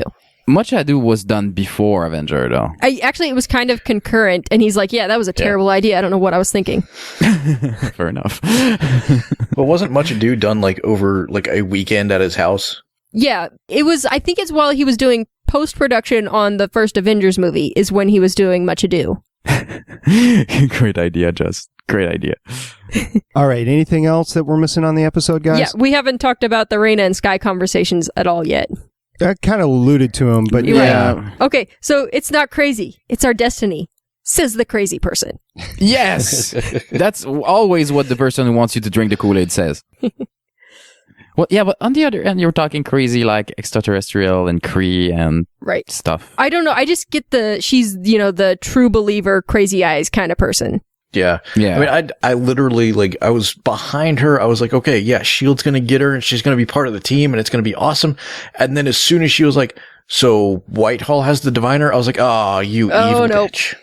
Much Ado was done before Avenger, though. Actually, it was kind of concurrent, and he's like, yeah, that was a terrible idea. I don't know what I was thinking. Fair enough. But wasn't Much Ado done over a weekend at his house? Yeah, it was. I think it's while he was doing post-production on the first Avengers movie is when he was doing Much Ado. Great idea, just Great idea. All right. Anything else that we're missing on the episode, guys? Yeah, we haven't talked about the Reyna and Skye conversations at all yet. I kind of alluded to him, but You're yeah. right. Okay, so it's not crazy. It's our destiny, says the crazy person. Yes! That's always what the person who wants you to drink the Kool-Aid says. Well, yeah, but on the other end, you're talking crazy like extraterrestrial and Kree and Right. stuff. I don't know. I just get she's, the true believer, crazy eyes kind of person. Yeah. Yeah. I mean, I literally, like, I was behind her. I was like, okay, yeah, S.H.I.E.L.D's going to get her and she's going to be part of the team and it's going to be awesome. And then as soon as she was like, so Whitehall has the Diviner, I was like, oh, you evil bitch.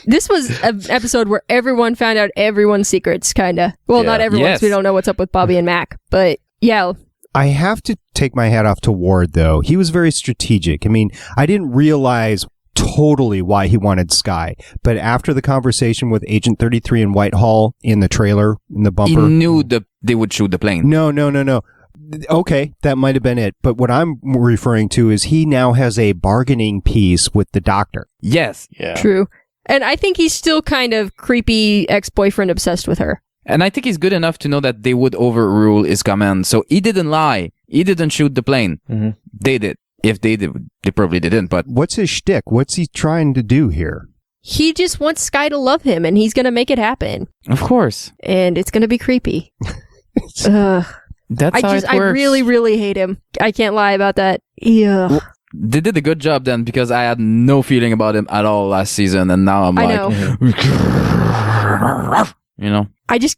This was an episode where everyone found out everyone's secrets, kind of. Well, Yeah. not everyone, Yes. we don't know what's up with Bobby and Mac. But, yeah. I have to take my hat off to Ward, though. He was very strategic. I mean, I didn't realize totally why he wanted Skye, but after the conversation with Agent 33 in Whitehall in the trailer, in the He bumper. knew they would shoot the plane. No. Okay, that might have been it. But what I'm referring to is he now has a bargaining piece with the Doctor. Yes. Yeah. True. And I think he's still kind of creepy ex-boyfriend obsessed with her. And I think he's good enough to know that they would overrule his command. So he didn't lie. He didn't shoot the plane. Mm-hmm. They did. If they did, they probably didn't. But What's his shtick? What's he trying to do here? He just wants Skye to love him, and he's going to make it happen. of course, And it's going to be creepy. Ugh. that's how it works. I really, really hate him. I can't lie about that. Yeah. Well, they did a good job then because I had no feeling about him at all last season, and now I'm I like, know. you know,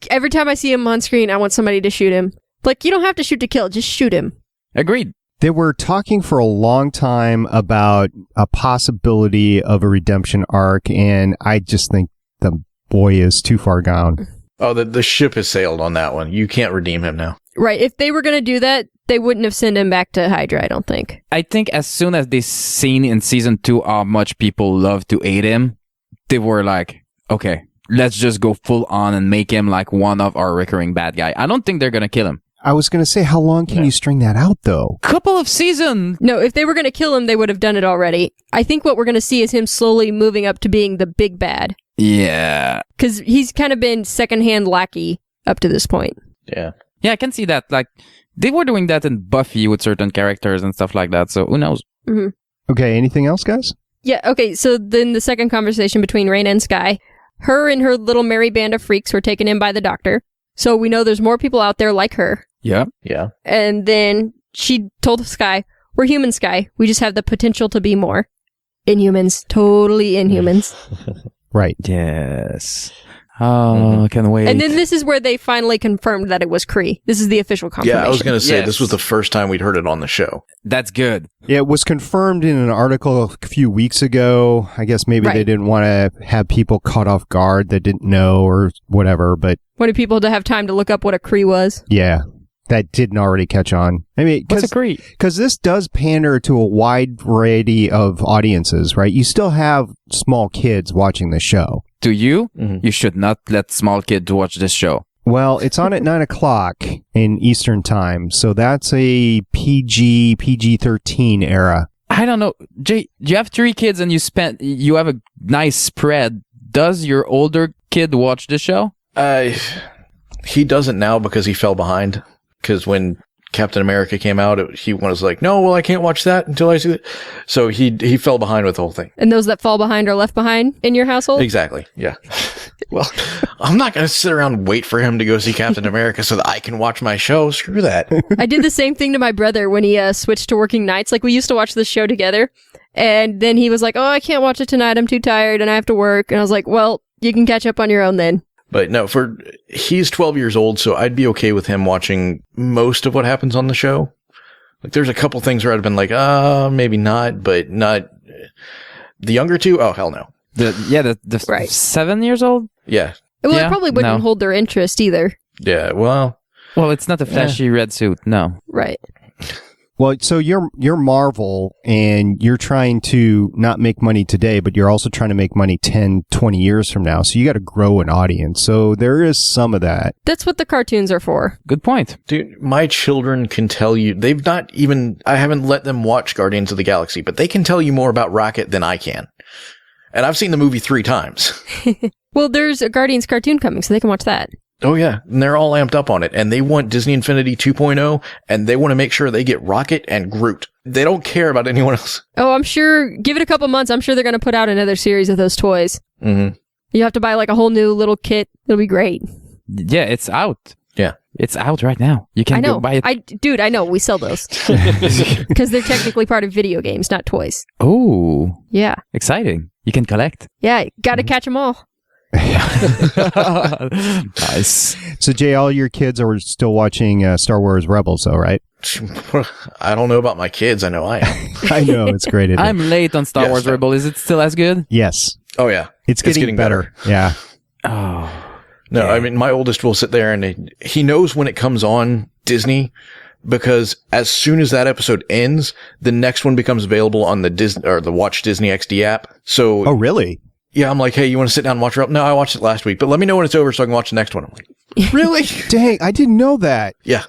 Every time I see him on screen, I want somebody to shoot him. Like, you don't have to shoot to kill, just shoot him. agreed. They were talking for a long time about a possibility of a redemption arc, and I just think the boy is too far gone. Oh, the ship has sailed on that one. You can't redeem him now. Right. If they were going to do that, they wouldn't have sent him back to Hydra, I don't think. I think as soon as they seen in season 2 how much people love to hate him, they were like, okay, let's just go full on and make him like one of our recurring bad guy. I don't think they're gonna kill him. I was going to say, how long can you string that out, though? Couple of seasons. No, if they were going to kill him, they would have done it already. I think what we're going to see is him slowly moving up to being the big bad. Yeah. Because he's kind of been secondhand lackey up to this point. Yeah. Yeah, I can see that. Like, they were doing that in Buffy with certain characters and stuff like that, so who knows? Mm-hmm. Okay, anything else, guys? Yeah, okay, so then the second conversation between Reyna and Skye, her and her little merry band of freaks were taken in by the Doctor. So we know there's more people out there like her. Yeah. Yeah. And then she told Skye, we're human, Skye. We just have the potential to be more. Inhumans. Totally Inhumans. Right. Yes. Oh, I can't wait. And then this is where they finally confirmed that it was Kree. This is the official confirmation. Yeah, I was going to say, Yes. this was the first time we'd heard it on the show. That's good. Yeah, it was confirmed in an article a few weeks ago. I guess maybe Right. they didn't want to have people caught off guard that didn't know or whatever, but Wanted people to have time to look up what a Kree was. yeah, that didn't already catch on. I mean, Let's agree. because this does pander to a wide variety of audiences, right? You still have small kids watching the show. To you, Mhm. you should not let small kids watch this show. Well, it's on at 9 o'clock in Eastern time, so that's a PG-13 era. I don't know. Jay, you have 3 kids and you have a nice spread. Does your older kid watch the show? He doesn't now because he fell behind. Because when Captain America came out, he was like, no, well, I can't watch that until I see it. So he fell behind with the whole thing. And those that fall behind are left behind in your household? Exactly. Yeah. Well, I'm not going to sit around and wait for him to go see Captain America so that I can watch my show. Screw that. I did the same thing to my brother when he switched to working nights. Like, we used to watch this show together. And then he was like, oh, I can't watch it tonight. I'm too tired and I have to work. And I was like, well, you can catch up on your own then. But no, he's 12 years old, so I'd be okay with him watching most of what happens on the show. Like, there's a couple things where I'd have been like, maybe not, but not the younger two. Oh, hell no. The Right. 7 years old? Yeah. Well, Yeah, it probably wouldn't no. hold their interest either. Yeah. Well, Well, it's not a flashy red suit. No. Right. Well, so you're Marvel, and you're trying to not make money today, but you're also trying to make money 10, 20 years from now. So you got to grow an audience. So there is some of that. That's what the cartoons are for. Good point. dude, my children can tell you, I haven't let them watch Guardians of the Galaxy, but they can tell you more about Rocket than I can. And I've seen the movie 3 times. Well, there's a Guardians cartoon coming, so they can watch that. Oh, yeah. And they're all amped up on it. And they want Disney Infinity 2.0, and they want to make sure they get Rocket and Groot. They don't care about anyone else. Oh, I'm sure, give it a couple months, I'm sure they're going to put out another series of those toys. Mm-hmm. You have to buy like a whole new little kit. It'll be great. Yeah, it's out. Yeah. It's out right now. You can go buy it. Dude, I know. We sell those. Because they're technically part of video games, not toys. Oh. Yeah. Exciting. You can collect. Yeah, gotta catch them all. Nice. So, Jay, all your kids are still watching Star Wars Rebels, though, right? I don't know about my kids. I know I am. I know. It's great. Isn't I'm late on Star Wars Rebel. Is it still as good? Yes. Oh, yeah. It's getting better. Yeah. Oh. No, Yeah. I mean, my oldest will sit there and he knows when it comes on Disney, because as soon as that episode ends, the next one becomes available on the Disney or the Watch Disney XD app. So, Oh, really? yeah, I'm like, hey, you want to sit down and watch it? No, I watched it last week, but let me know when it's over so I can watch the next one. I'm like, really? Dang, I didn't know that. Yeah.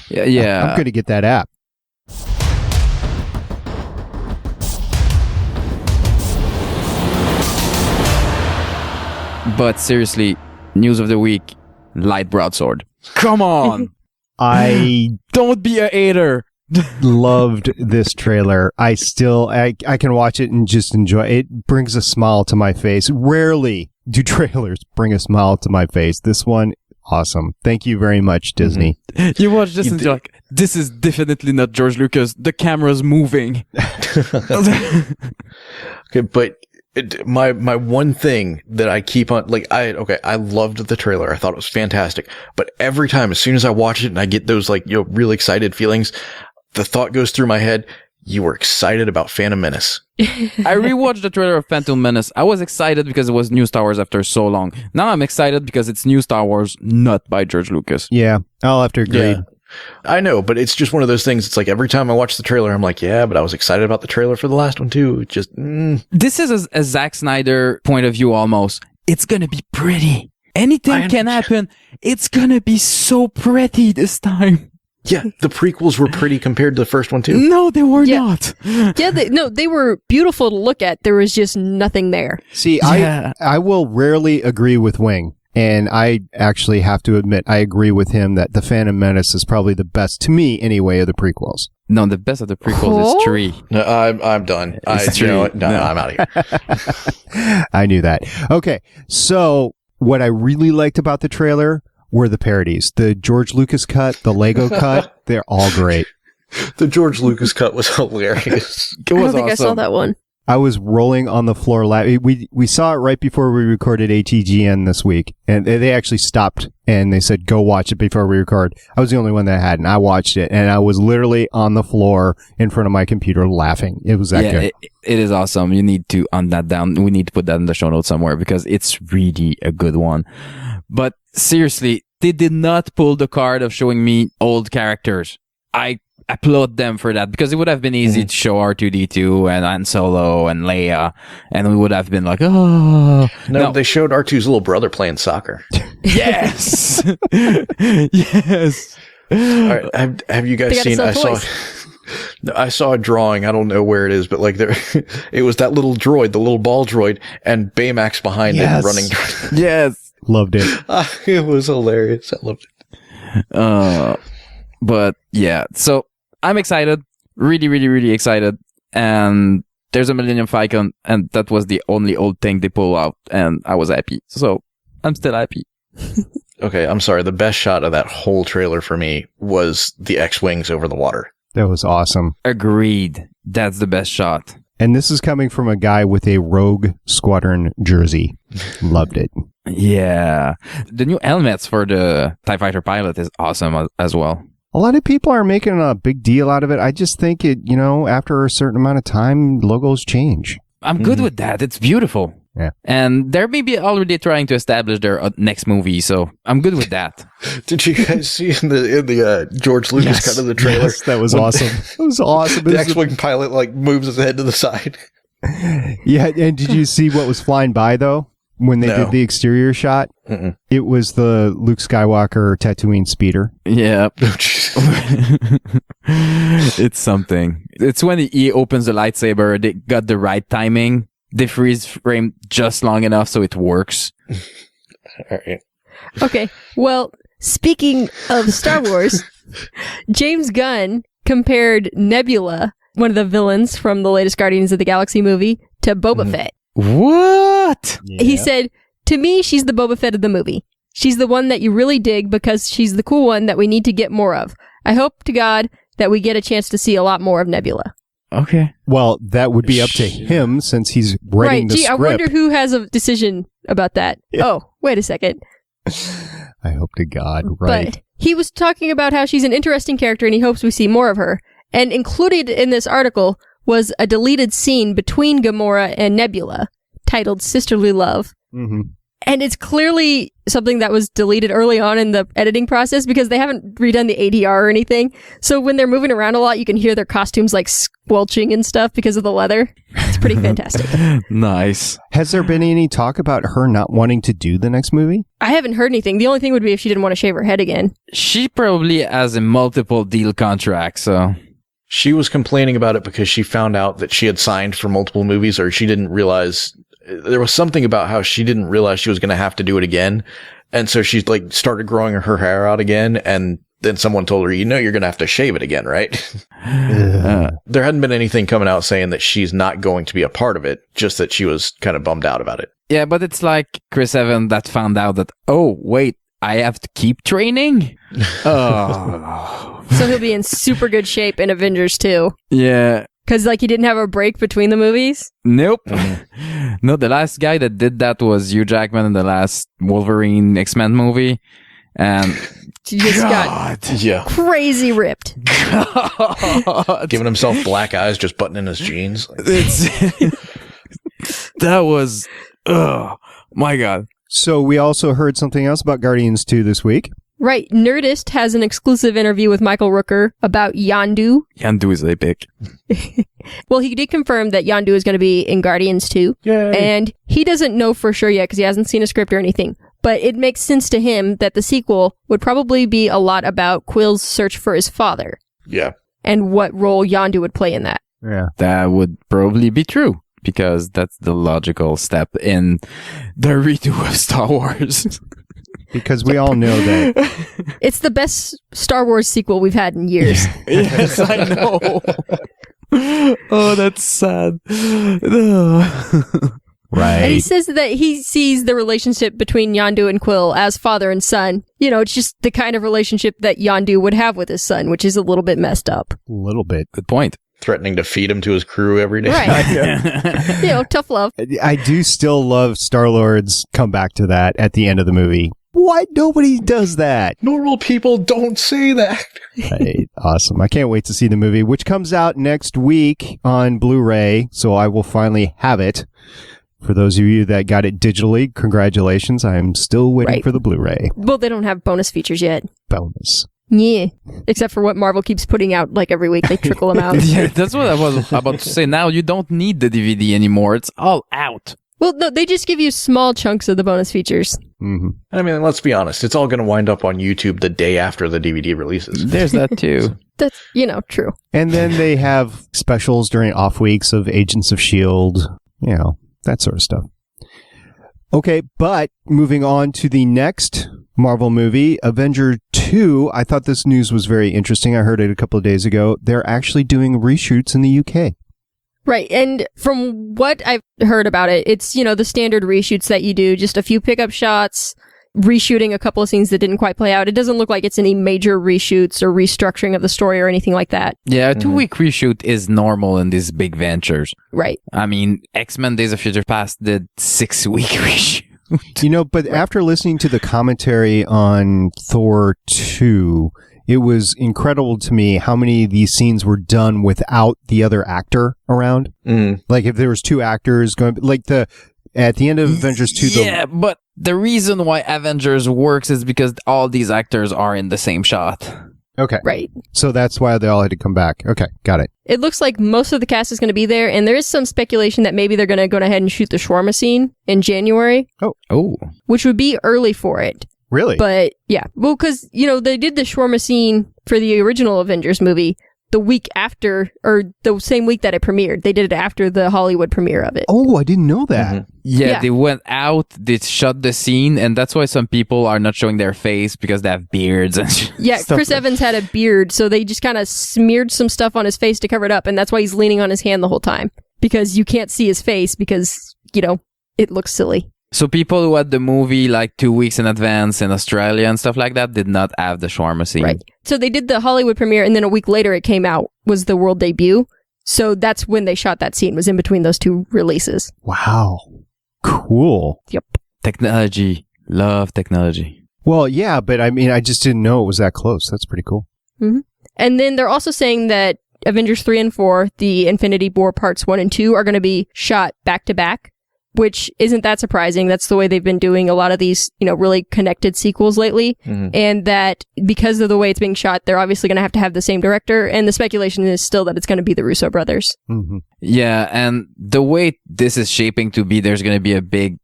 Yeah. I'm going to get that app. But seriously, news of the week, light broadsword. Come on. I Don't be a hater. loved this trailer. I can watch it and just enjoy it. It brings a smile to my face. Rarely do trailers bring a smile to my face. This one, awesome. Thank you very much, Disney. You watch this and you're like, this is definitely not George Lucas. The camera's moving. Okay, but my one thing that I keep on, like, I loved the trailer. I thought it was fantastic. But every time, as soon as I watch it and I get those, like, really excited feelings, the thought goes through my head, you were excited about Phantom Menace. I rewatched the trailer of Phantom Menace. I was excited because it was new Star Wars after so long. Now I'm excited because it's new Star Wars, not by George Lucas. Yeah, I'll have to agree. Yeah. I know, but it's just one of those things. It's like every time I watch the trailer, I'm like, yeah, but I was excited about the trailer for the last one too. It just, This is a Zack Snyder point of view almost. It's gonna be pretty. Anything can happen. It's gonna be so pretty this time. Yeah, the prequels were pretty compared to the first one too. No, they were Yeah. not. Yeah, they were beautiful to look at. There was just nothing there. See, Yeah. I will rarely agree with Wing. And I actually have to admit, I agree with him that The Phantom Menace is probably the best, to me anyway, of the prequels. No, the best of the prequels is 3. No, I'm done. It's You know true. what? No, No. I'm out of here. I knew that. Okay, so what I really liked about the trailer were the parodies. The George Lucas cut, the Lego cut, they're all great. The George Lucas cut was hilarious. It I was don't think I saw awesome. that one. I was rolling on the floor. We saw it right before we recorded ATGN this week, and they actually stopped and they said, go watch it before we record. I was the only one that hadn't. I watched it, and I was literally on the floor in front of my computer laughing. It was that good. It is awesome. You need to hunt that down. We need to put that in the show notes somewhere because it's really a good one. But seriously, they did not pull the card of showing me old characters. I applaud them for that because it would have been easy to show R2-D2 and Han Solo and Leia, and we would have been like, oh. No, they showed R2's little brother playing soccer. Yes. Yes. All right, have you guys They gotta seen? sell I saw a drawing. I don't know where it is, but like there, it was that little droid, the little ball droid, and Baymax behind Yes. it running. Yes. Loved it. It was hilarious. I loved it. But yeah, so I'm excited, really, really, really excited. And there's a Millennium Falcon, and that was the only old thing they pull out, and I was happy. So I'm still happy. Okay, I'm sorry. The best shot of that whole trailer for me was the X-Wings over the water. That was awesome. Agreed. That's the best shot. And this is coming from a guy with a Rogue Squadron jersey. Loved it. Yeah. The new helmets for the TIE Fighter pilot is awesome as well. A lot of people are making a big deal out of it. I just think it, after a certain amount of time, logos change. I'm good with that. It's beautiful. Yeah. And they're maybe already trying to establish their next movie, so I'm good with that. Did you guys see in the George Lucas cut of the trailer? Yes, that was awesome. It was awesome. The X-Wing pilot like moves his head to the side. Yeah, and did you see what was flying by, though, when they No. did the exterior shot? Mm-mm. It was the Luke Skywalker Tatooine speeder. Yeah. Oh, jeez. It's something. It's when he opens the lightsaber, they got the right timing. they freeze frame just long enough so it works. All right. Okay, well, speaking of Star Wars, James Gunn compared Nebula, one of the villains from the latest Guardians of the Galaxy movie, to Boba Fett. What? He said, to me, she's the Boba Fett of the movie. She's the one that you really dig because she's the cool one that we need to get more of. I hope to God that we get a chance to see a lot more of Nebula. Okay. Well, that would be up to him since he's writing the Gee, script. I wonder who has a decision about that. Yeah. Oh, wait a second. I hope to God, right? But he was talking about how she's an interesting character and he hopes we see more of her. And included in this article was a deleted scene between Gamora and Nebula titled Sisterly Love. Mm-hmm. And it's clearly something that was deleted early on in the editing process because they haven't redone the ADR or anything. So when they're moving around a lot, you can hear their costumes like squelching and stuff because of the leather. It's pretty fantastic. Nice. Has there been any talk about her not wanting to do the next movie? I haven't heard anything. The only thing would be if she didn't want to shave her head again. She probably has a multiple deal contract, so... She was complaining about it because she found out that she had signed for multiple movies, or she didn't realize there was something about how she didn't realize she was going to have to do it again. And so she like started growing her hair out again. And then someone told her, you know, you're going to have to shave it again, right? There hadn't been anything coming out saying that she's not going to be a part of it, just that she was kind of bummed out about it. Yeah, but it's like Chris Evans that found out that, oh, wait, I have to keep training? Oh. So he'll be in super good shape in Avengers 2. Yeah. Because, like, he didn't have a break between the movies? Nope. No, the last guy that did that was Hugh Jackman in the last Wolverine X-Men movie. And He just got crazy ripped. God. Giving himself black eyes, just buttoning his jeans. That was, oh my God. So we also heard something else about Guardians 2 this week. Right. Nerdist has an exclusive interview with Michael Rooker about Yondu. Yondu is epic. Well, he did confirm that Yondu is going to be in Guardians 2. Yay. And he doesn't know for sure yet because he hasn't seen a script or anything. But it makes sense to him that the sequel would probably be a lot about Quill's search for his father. Yeah. And what role Yondu would play in that. Yeah. That would probably be true because that's the logical step in the redo of Star Wars. Because we all know that. It's the best Star Wars sequel we've had in years. Yes, I know. Oh, that's sad. Right. And he says that he sees the relationship between Yondu and Quill as father and son. You know, it's just the kind of relationship that Yondu would have with his son, which is a little bit messed up. A little bit. Good point. Threatening to feed him to his crew every day. Right. You know, tough love. I do still love Star-Lord's comeback to that at the end of the movie. Why nobody does that? Normal people don't say that. Right. Awesome. I can't wait to see the movie, which comes out next week on Blu-ray, so I will finally have it. For those of you that got it digitally, congratulations. I'm still waiting for the Blu-ray. Well, they don't have bonus features yet. Bonus. Yeah. Except for what Marvel keeps putting out like every week. They trickle them out. Yeah, that's what I was about to say. Now you don't need the DVD anymore. It's all out. Well, no, they just give you small chunks of the bonus features. Mm-hmm. I mean, let's be honest. It's all going to wind up on YouTube the day after the DVD releases. There's that too. That's, you know, true. And then they have specials during off weeks of Agents of S.H.I.E.L.D., you know, that sort of stuff. Okay, but moving on to the next Marvel movie, Avenger 2. I thought this news was very interesting. I heard it a couple of days ago. They're actually doing reshoots in the UK. Right. And from what I've heard about it, it's, you know, the standard reshoots that you do, just a few pickup shots, reshooting a couple of scenes that didn't quite play out. It doesn't look like it's any major reshoots or restructuring of the story or anything like that. Yeah, a 2-week reshoot is normal in these big ventures. Right. I mean, X-Men Days of Future Past did 6-week reshoot. You know, but after listening to the commentary on Thor 2, it was incredible to me how many of these scenes were done without the other actor around. Mm. Like if there was two actors going, like at the end of Avengers 2. Yeah, but the reason why Avengers works is because all these actors are in the same shot. Okay. Right. So that's why they all had to come back. Okay, got it. It looks like most of the cast is going to be there, and there is some speculation that maybe they're going to go ahead and shoot the shawarma scene in January. Oh. Which would be early for it. Really? But, yeah. Well, because, you know, they did the shawarma scene for the original Avengers movie, the week after, or the same week that it premiered. They did it after the Hollywood premiere of it. Oh, I didn't know that. Mhm. Yeah, they went out, they shot the scene, and that's why some people are not showing their face because they have beards and Yeah, stuff Chris like- Evans had a beard, so they just kind of smeared some stuff on his face to cover it up, and that's why he's leaning on his hand the whole time. Because you can't see his face because, it looks silly. So people who had the movie like 2 weeks in advance in Australia and stuff like that did not have the shawarma scene. Right. So they did the Hollywood premiere, and then a week later it came out, was the world debut. So that's when they shot that scene, was in between those two releases. Wow. Cool. Yep. Technology. Love technology. Well, yeah, but I mean, I just didn't know it was that close. That's pretty cool. Mm-hmm. And then they're also saying that Avengers 3 and 4, the Infinity War Parts 1 and 2, are going to be shot back to back, which isn't that surprising. That's the way they've been doing a lot of these, really connected sequels lately. Mhm. And that because of the way it's being shot, they're obviously going to have the same director. And the speculation is still that it's going to be the Russo brothers. Mm-hmm. Yeah, and the way this is shaping to be, there's going to be a big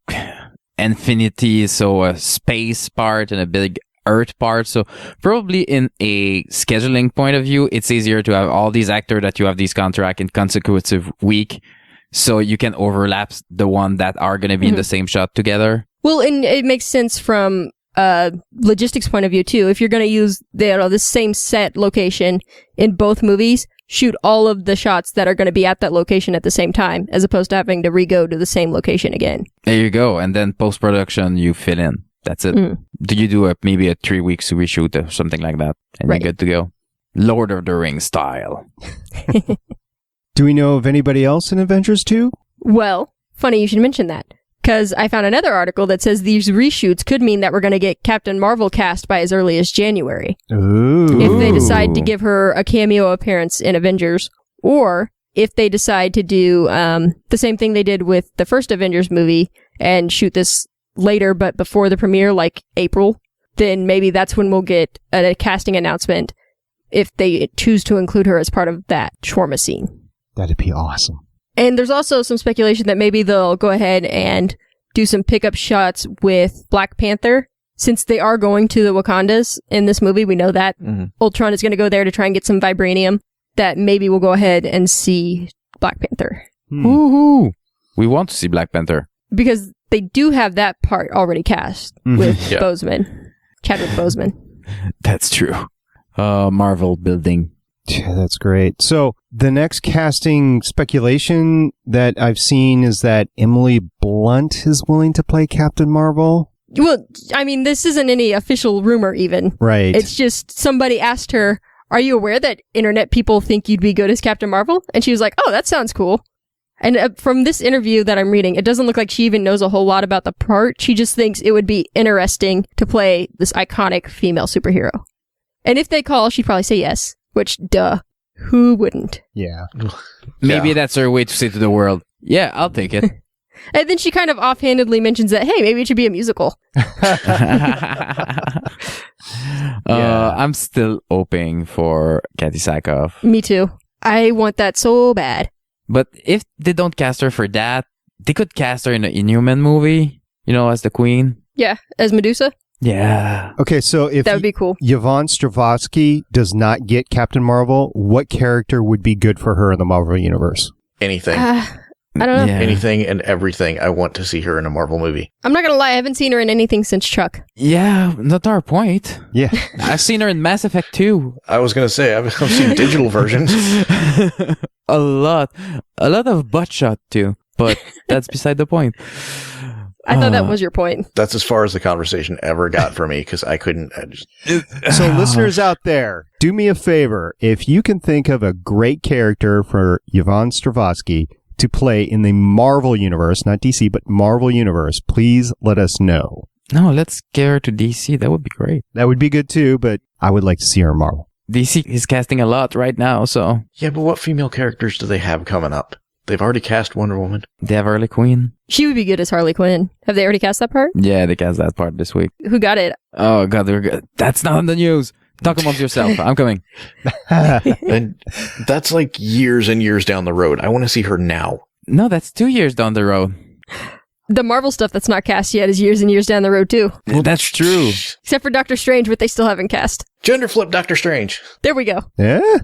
infinity, so a space part and a big Earth part. So probably in a scheduling point of view, it's easier to have all these actors that you have these contract in consecutive week, so you can overlap the one that are going to be in the same shot together. Well, and it makes sense from a logistics point of view, too. If you're going to use the same set location in both movies, shoot all of the shots that are going to be at that location at the same time, as opposed to having to re-go to the same location again. There you go. And then post-production, you fill in. That's it. Do you do maybe a 3 weeks reshoot or something like that, and Right. you're good to go. Lord of the Rings style. Do we know of anybody else in Avengers 2? Well, funny you should mention that, because I found another article that says these reshoots could mean that we're going to get Captain Marvel cast by as early as January, Ooh. if they decide to give her a cameo appearance in Avengers, or if they decide to do the same thing they did with the first Avengers movie and shoot this later but before the premiere, like April, then maybe that's when we'll get a casting announcement if they choose to include her as part of that shawarma scene. That'd be awesome. And there's also some speculation that maybe they'll go ahead and do some pickup shots with Black Panther. Since they are going to the Wakandas in this movie, we know that. Ultron is going to go there to try and get some vibranium. That maybe we'll go ahead and see Black Panther. Woohoo! We want to see Black Panther. Because they do have that part already cast with Boseman. Chadwick Boseman. That's true. Marvel building. Yeah, that's great. So the next casting speculation that I've seen is that Emily Blunt is willing to play Captain Marvel. Well, I mean, this isn't any official rumor even. Right. It's just somebody asked her, are you aware that internet people think you'd be good as Captain Marvel? And she was like, oh, that sounds cool. And from this interview that I'm reading, it doesn't look like she even knows a whole lot about the part. She just thinks it would be interesting to play this iconic female superhero. And if they call, she'd probably say yes. Which, duh, who wouldn't? Yeah. Maybe that's her way to say to the world, yeah, I'll take it. And then she kind of offhandedly mentions that, hey, maybe it should be a musical. I'm still hoping for Kathy Sackhoff. Me too. I want that so bad. But if they don't cast her for that, they could cast her in an Inhuman movie, as the queen. Yeah, as Medusa. Yeah. Okay, so if That would be cool. Yvonne Strahovski does not get Captain Marvel, what character would be good for her in the Marvel Universe? Anything. I don't know. Yeah. Anything and everything. I want to see her in a Marvel movie. I'm not going to lie. I haven't seen her in anything since Chuck. Yeah, not our point. Yeah. I've seen her in Mass Effect 2. I was going to say, I've seen digital versions. A lot of butt shot too, but that's beside the point. I thought that was your point. That's as far as the conversation ever got for me, because I couldn't. So listeners out there, do me a favor. If you can think of a great character for Yvonne Strahovski to play in the Marvel Universe, not DC, but Marvel Universe, please let us know. No, let's get her to DC. That would be great. That would be good too, but I would like to see her in Marvel. DC is casting a lot right now, so Yeah, but what female characters do they have coming up? They've already cast Wonder Woman. they have Harley Quinn. She would be good as Harley Quinn. Have they already cast that part? Yeah, they cast that part this week. Who got it? Oh god, they're good. That's not on the news. Talk amongst yourself. I'm coming. And that's like years and years down the road. I want to see her now. No, that's 2 years down the road. The Marvel stuff that's not cast yet is years and years down the road, too. That's true. Except for Doctor Strange, but they still haven't cast. Gender flip Doctor Strange. There we go. Yeah?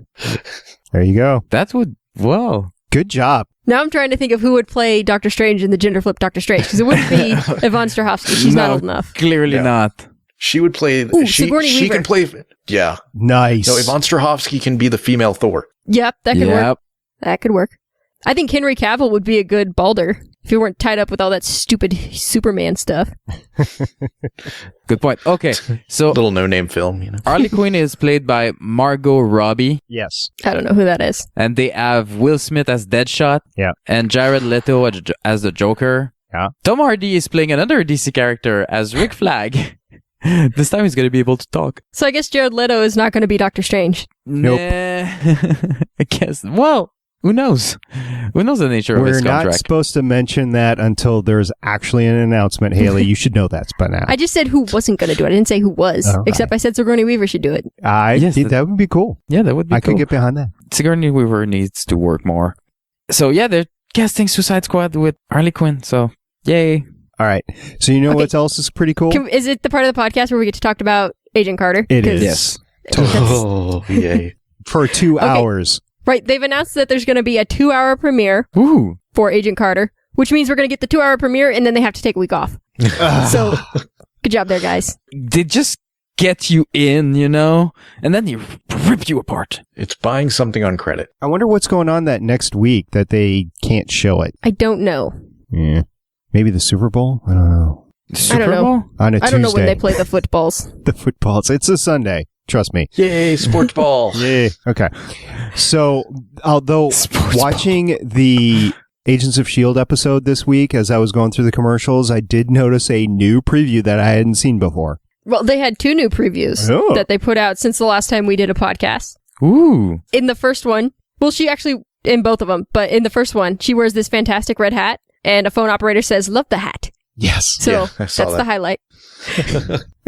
There you go. That would, whoa. Good job. Now I'm trying to think of who would play Doctor Strange in the gender flip Doctor Strange, because it wouldn't be Yvonne Strahovski. She's not old enough. Clearly not. She would play. Ooh, she Weaver. can play. Yeah. Nice. No, Yvonne Strahovski can be the female Thor. Yep, that could work. That could work. I think Henry Cavill would be a good Balder if he weren't tied up with all that stupid Superman stuff. Good point. Okay, so Little no-name film, you know. Harley Quinn is played by Margot Robbie, Yes. I don't know who that is. and they have Will Smith as Deadshot, Yeah. and Jared Leto as the Joker. Yeah. Tom Hardy is playing another DC character as Rick Flag. This time he's going to be able to talk. So I guess Jared Leto is not going to be Doctor Strange. Nope. Nah. I guess. Well, who knows? Who knows the nature of his We're not contract? supposed to mention that until there's actually an announcement, Haley. You should know that by now. I just said who wasn't going to do it. I didn't say who was. All right. Except I said Sigourney Weaver should do it. Yes, that would be cool. Yeah, that would be I cool. could get behind that. Sigourney Weaver needs to work more. So yeah, they're casting Suicide Squad with Harley Quinn. So yay! All right. So you know what else is pretty cool? Is it the part of the podcast where we get to talk about Agent Carter? It is. Yes. Oh, yay. For 2 hours. Right. They've announced that there's going to be a 2-hour premiere Ooh. for Agent Carter, which means we're going to get the 2-hour premiere and then they have to take a week off. So good job there, guys. They just get you in, you know, and then they rip you apart. It's buying something on credit. I wonder what's going on that next week that they can't show it. I don't know. Yeah. Maybe the Super Bowl? I don't know. Super I don't know. Bowl? On a Tuesday. I don't know when they play the footballs. The footballs. It's a Sunday. Trust me. Yay, sports ball. Yeah. Okay. So, although watching the Agents of S.H.I.E.L.D. episode this week, as I was going through the commercials, I did notice a new preview that I hadn't seen before. Well, they had 2 new previews Oh. that they put out since the last time we did a podcast. Ooh. In the first one, well, she actually, in both of them, but in the first one, she wears this fantastic red hat, and a phone operator says, "Love the hat." Yes. So Yeah, I that's saw the that. highlight.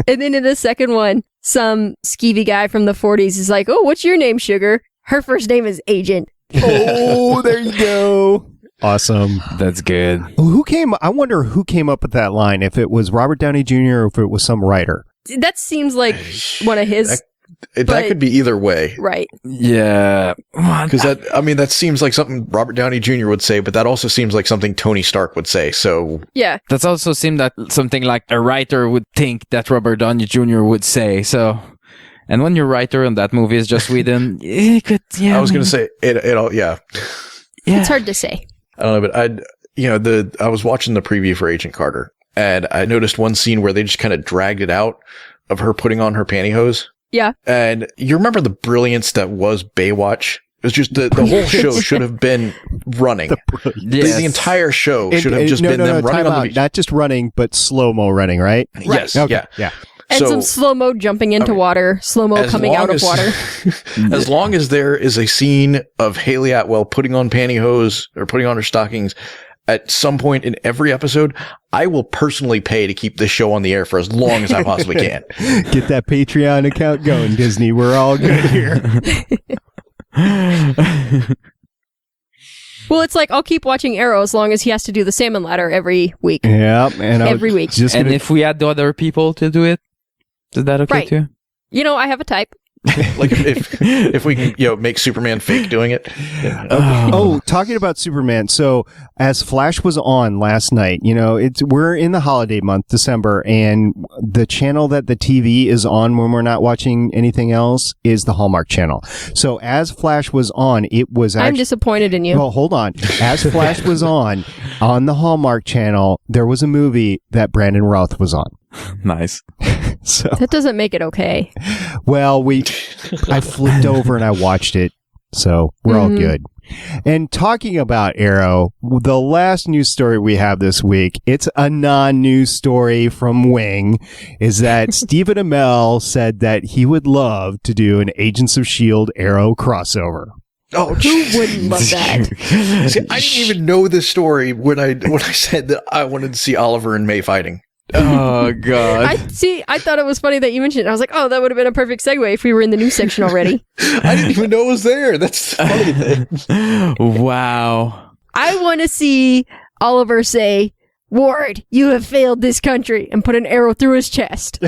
And then in the second one, some skeevy guy from the 40s is like, "Oh, what's your name, Sugar?" Her first name is Agent. Oh, there you go. Awesome. That's good. I wonder who came up with that line, if it was Robert Downey Jr. or if it was some writer. That seems like one of his, That could be either way. right? Yeah. Because that seems like something Robert Downey Jr. would say, but that also seems like something Tony Stark would say. So Yeah. That's also seemed that something like a writer would think that Robert Downey Jr. would say. So, and when your writer on that movie is Joss Whedon, it could. Yeah. I was going to say it all. Yeah, Yeah. It's hard to say. I don't know, but I was watching the preview for Agent Carter, and I noticed one scene where they just kind of dragged it out of her putting on her pantyhose. Yeah. And you remember the brilliance that was Baywatch? It was just the whole show should have been running. The entire show should have just been them running on the beach. Not just running, but slow-mo running, right? Yes. Okay. Yeah. And some slow-mo jumping into water, slow-mo coming out of water. As long as there is a scene of Haley Atwell putting on pantyhose or putting on her stockings at some point in every episode, I will personally pay to keep this show on the air for as long as I possibly can. Get that Patreon account going, Disney. We're all good here. Well, it's like, I'll keep watching Arrow as long as he has to do the salmon ladder every week. Yeah, and Every week. And if we add the other people to do it, is that okay Right. too? You know, I have a type. Like if we can, make Superman fake doing it. Oh, talking about Superman. So as Flash was on last night, we're in the holiday month, December, and the channel that the TV is on when we're not watching anything else is the Hallmark channel. So as Flash was on, it was I'm disappointed in you. Well, hold on. As Flash was on the Hallmark channel, there was a movie that Brandon Routh was on. Nice. So, That doesn't make it okay. well, I flipped over and I watched it, so we're all good. And talking about Arrow, the last news story we have this week, it's a non-news story from Wing, is that Stephen Amell said that he would love to do an Agents of S.H.I.E.L.D. Arrow crossover. Oh, Who wouldn't love that? See, I didn't even know this story when I said that I wanted to see Oliver and May fighting. Oh god. I thought it was funny that you mentioned it. I was like, oh, that would have been a perfect segue if we were in the news section already. I didn't even know it was there. That's the funny thing. Wow. I want to see Oliver say, "Ward, you have failed this country," and put an arrow through his chest.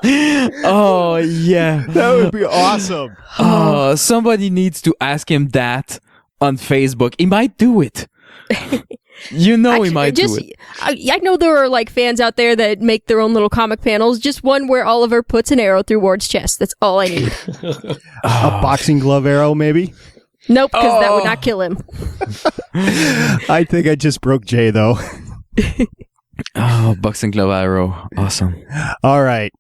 Oh, yeah. That would be awesome. Oh, somebody needs to ask him that on Facebook. He might do it. You know, he might do it. I know there are like fans out there that make their own little comic panels. Just one where Oliver puts an arrow through Ward's chest. That's all I need. A boxing glove arrow, maybe? Nope, because that would not kill him. I think I just broke Jay, though. Oh, boxing glove arrow. Awesome. All right.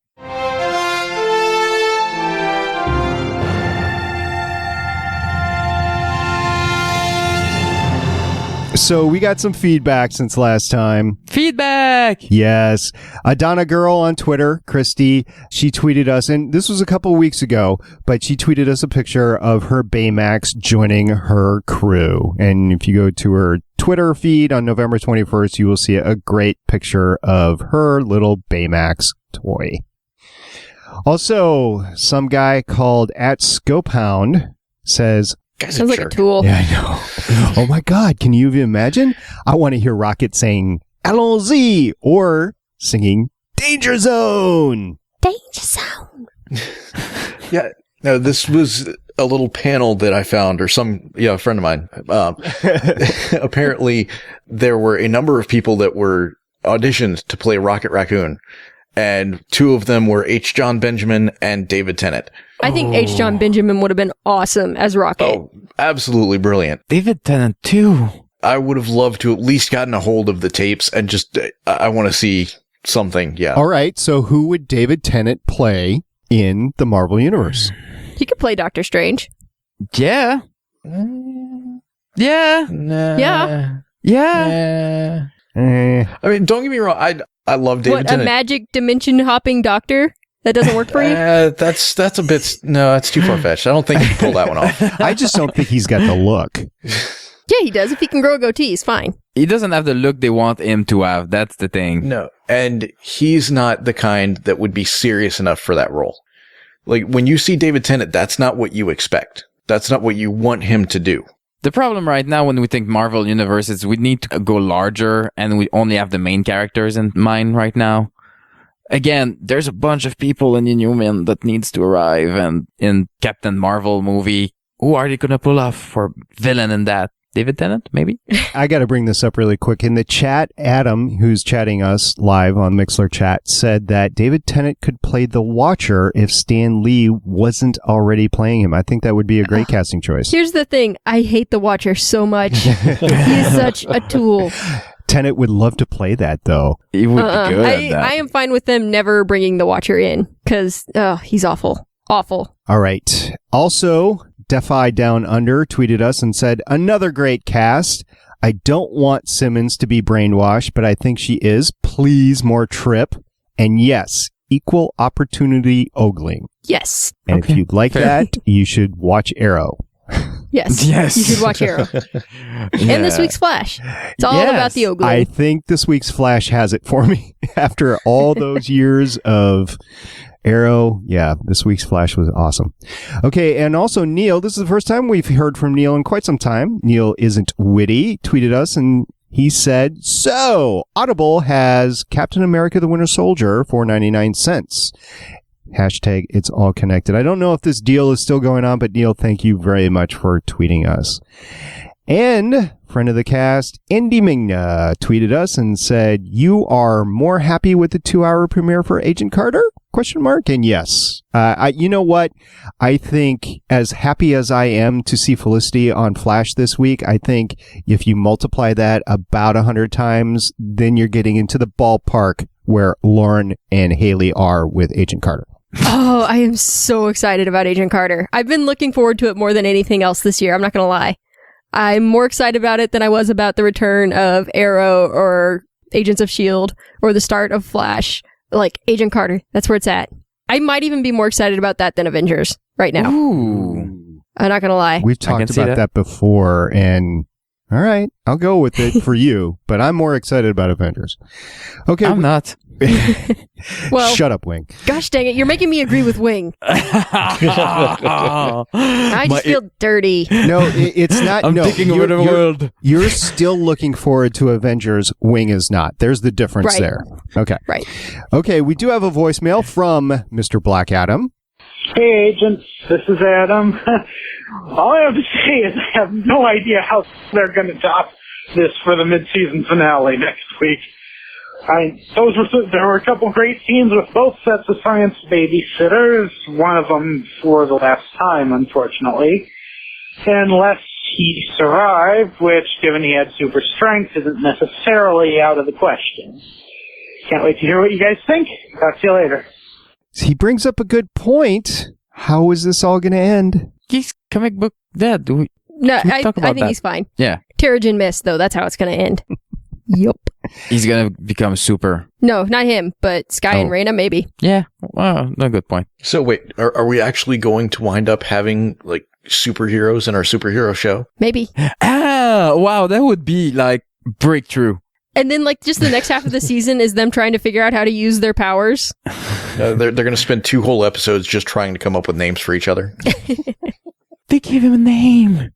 So we got some feedback since last time. Feedback! Yes. Adana Girl on Twitter, Christy, she tweeted us, and this was a couple weeks ago, but she tweeted us a picture of her Baymax joining her crew. And if you go to her Twitter feed on November 21st, you will see a great picture of her little Baymax toy. Also, some guy called @Scopehound says, Sounds like a tool. Yeah, I know. Oh my God, can you even imagine? I want to hear Rocket saying Allons-y or singing Danger Zone. Danger Zone. Yeah. No, this was a little panel that I found, or a friend of mine. Apparently, there were a number of people that were auditioned to play Rocket Raccoon, and two of them were H. John Benjamin and David Tennant. I think H. John Benjamin would have been awesome as Rocket. Oh, absolutely brilliant. David Tennant, too. I would have loved to at least gotten a hold of the tapes and just, I want to see something. Yeah. All right. So who would David Tennant play in the Marvel Universe? He could play Doctor Strange. Yeah. Yeah. Nah. Yeah. Yeah. I mean, don't get me wrong. I love David Tennant. A magic dimension hopping doctor? That doesn't work for you? That's a bit, no, that's too far-fetched. I don't think he can pull that one off. I just don't think he's got the look. Yeah, he does. If he can grow a goatee, he's fine. He doesn't have the look they want him to have. That's the thing. No. And he's not the kind that would be serious enough for that role. Like, when you see David Tennant, that's not what you expect. That's not what you want him to do. The problem right now when we think Marvel Universe is we need to go larger and we only have the main characters in mind right now. Again, there's a bunch of people in Inhuman that needs to arrive, and in Captain Marvel movie, who are they going to pull off for villain in that? David Tennant, maybe? I got to bring this up really quick. In the chat, Adam, who's chatting us live on Mixler chat, said that David Tennant could play the Watcher if Stan Lee wasn't already playing him. I think that would be a great casting choice. Here's the thing. I hate the Watcher so much. He's such a tool. Tennant would love to play that, though. He would be good at that. I am fine with them never bringing the Watcher in, because he's awful. Awful. All right. Also, Defy Down Under tweeted us and said, another great cast. I don't want Simmons to be brainwashed, but I think she is. Please, more Trip. And yes, equal opportunity ogling. Yes. And if you'd like that, you should watch Arrow. Yes. Yes. You should watch Arrow. And this week's Flash. It's all about the ogling. I think this week's Flash has it for me. After all those years of Arrow, yeah, this week's Flash was awesome. Okay, and also Neil, this is the first time we've heard from Neil in quite some time. Neil Isn't Witty tweeted us and he said, so Audible has Captain America the Winter Soldier for 99 cents. Hashtag it's all connected. I don't know if this deal is still going on, but Neil, thank you very much for tweeting us. And friend of the cast, Indy Mingna, tweeted us and said, you are more happy with the 2-hour premiere for Agent Carter? ? And yes. You know what? I think as happy as I am to see Felicity on Flash this week, I think if you multiply that about 100 times, then you're getting into the ballpark where Lauren and Haley are with Agent Carter. Oh, I am so excited about Agent Carter. I've been looking forward to it more than anything else this year. I'm not going to lie. I'm more excited about it than I was about the return of Arrow or Agents of S.H.I.E.L.D. or the start of Flash. Like, Agent Carter, that's where it's at. I might even be more excited about that than Avengers right now. Ooh. I'm not going to lie. We've talked about that before, and All right. I'll go with it for you, but I'm more excited about Avengers. Okay. I'm not. Well, shut up, Wing. Gosh dang it, you're making me agree with Wing. I just feel dirty. No, it's not. I'm taking over the world. You're still looking forward to Avengers. Wing is not. There's the difference there. Okay. Right. Okay, we do have a voicemail from Mr. Black Adam. Hey, agents. This is Adam. All I have to say is I have no idea how they're going to top this for the mid-season finale next week. There were a couple great scenes with both sets of science babysitters, one of them for the last time, unfortunately. Unless he survived, which, given he had super strength, isn't necessarily out of the question. Can't wait to hear what you guys think. Talk to you later. He brings up a good point. How is this all going to end? He's comic book dead. No, I think he's fine. Yeah. Terrigen Mist, though, that's how it's going to end. Yup. He's gonna become super. No, not him, but Skye and Reyna, maybe. Yeah, well, no good point. So wait, are we actually going to wind up having like superheroes in our superhero show? Maybe. Ah, wow, that would be like breakthrough. And then like just the next half of the season is them trying to figure out how to use their powers. They're going to spend 2 whole episodes just trying to come up with names for each other. They gave him a name.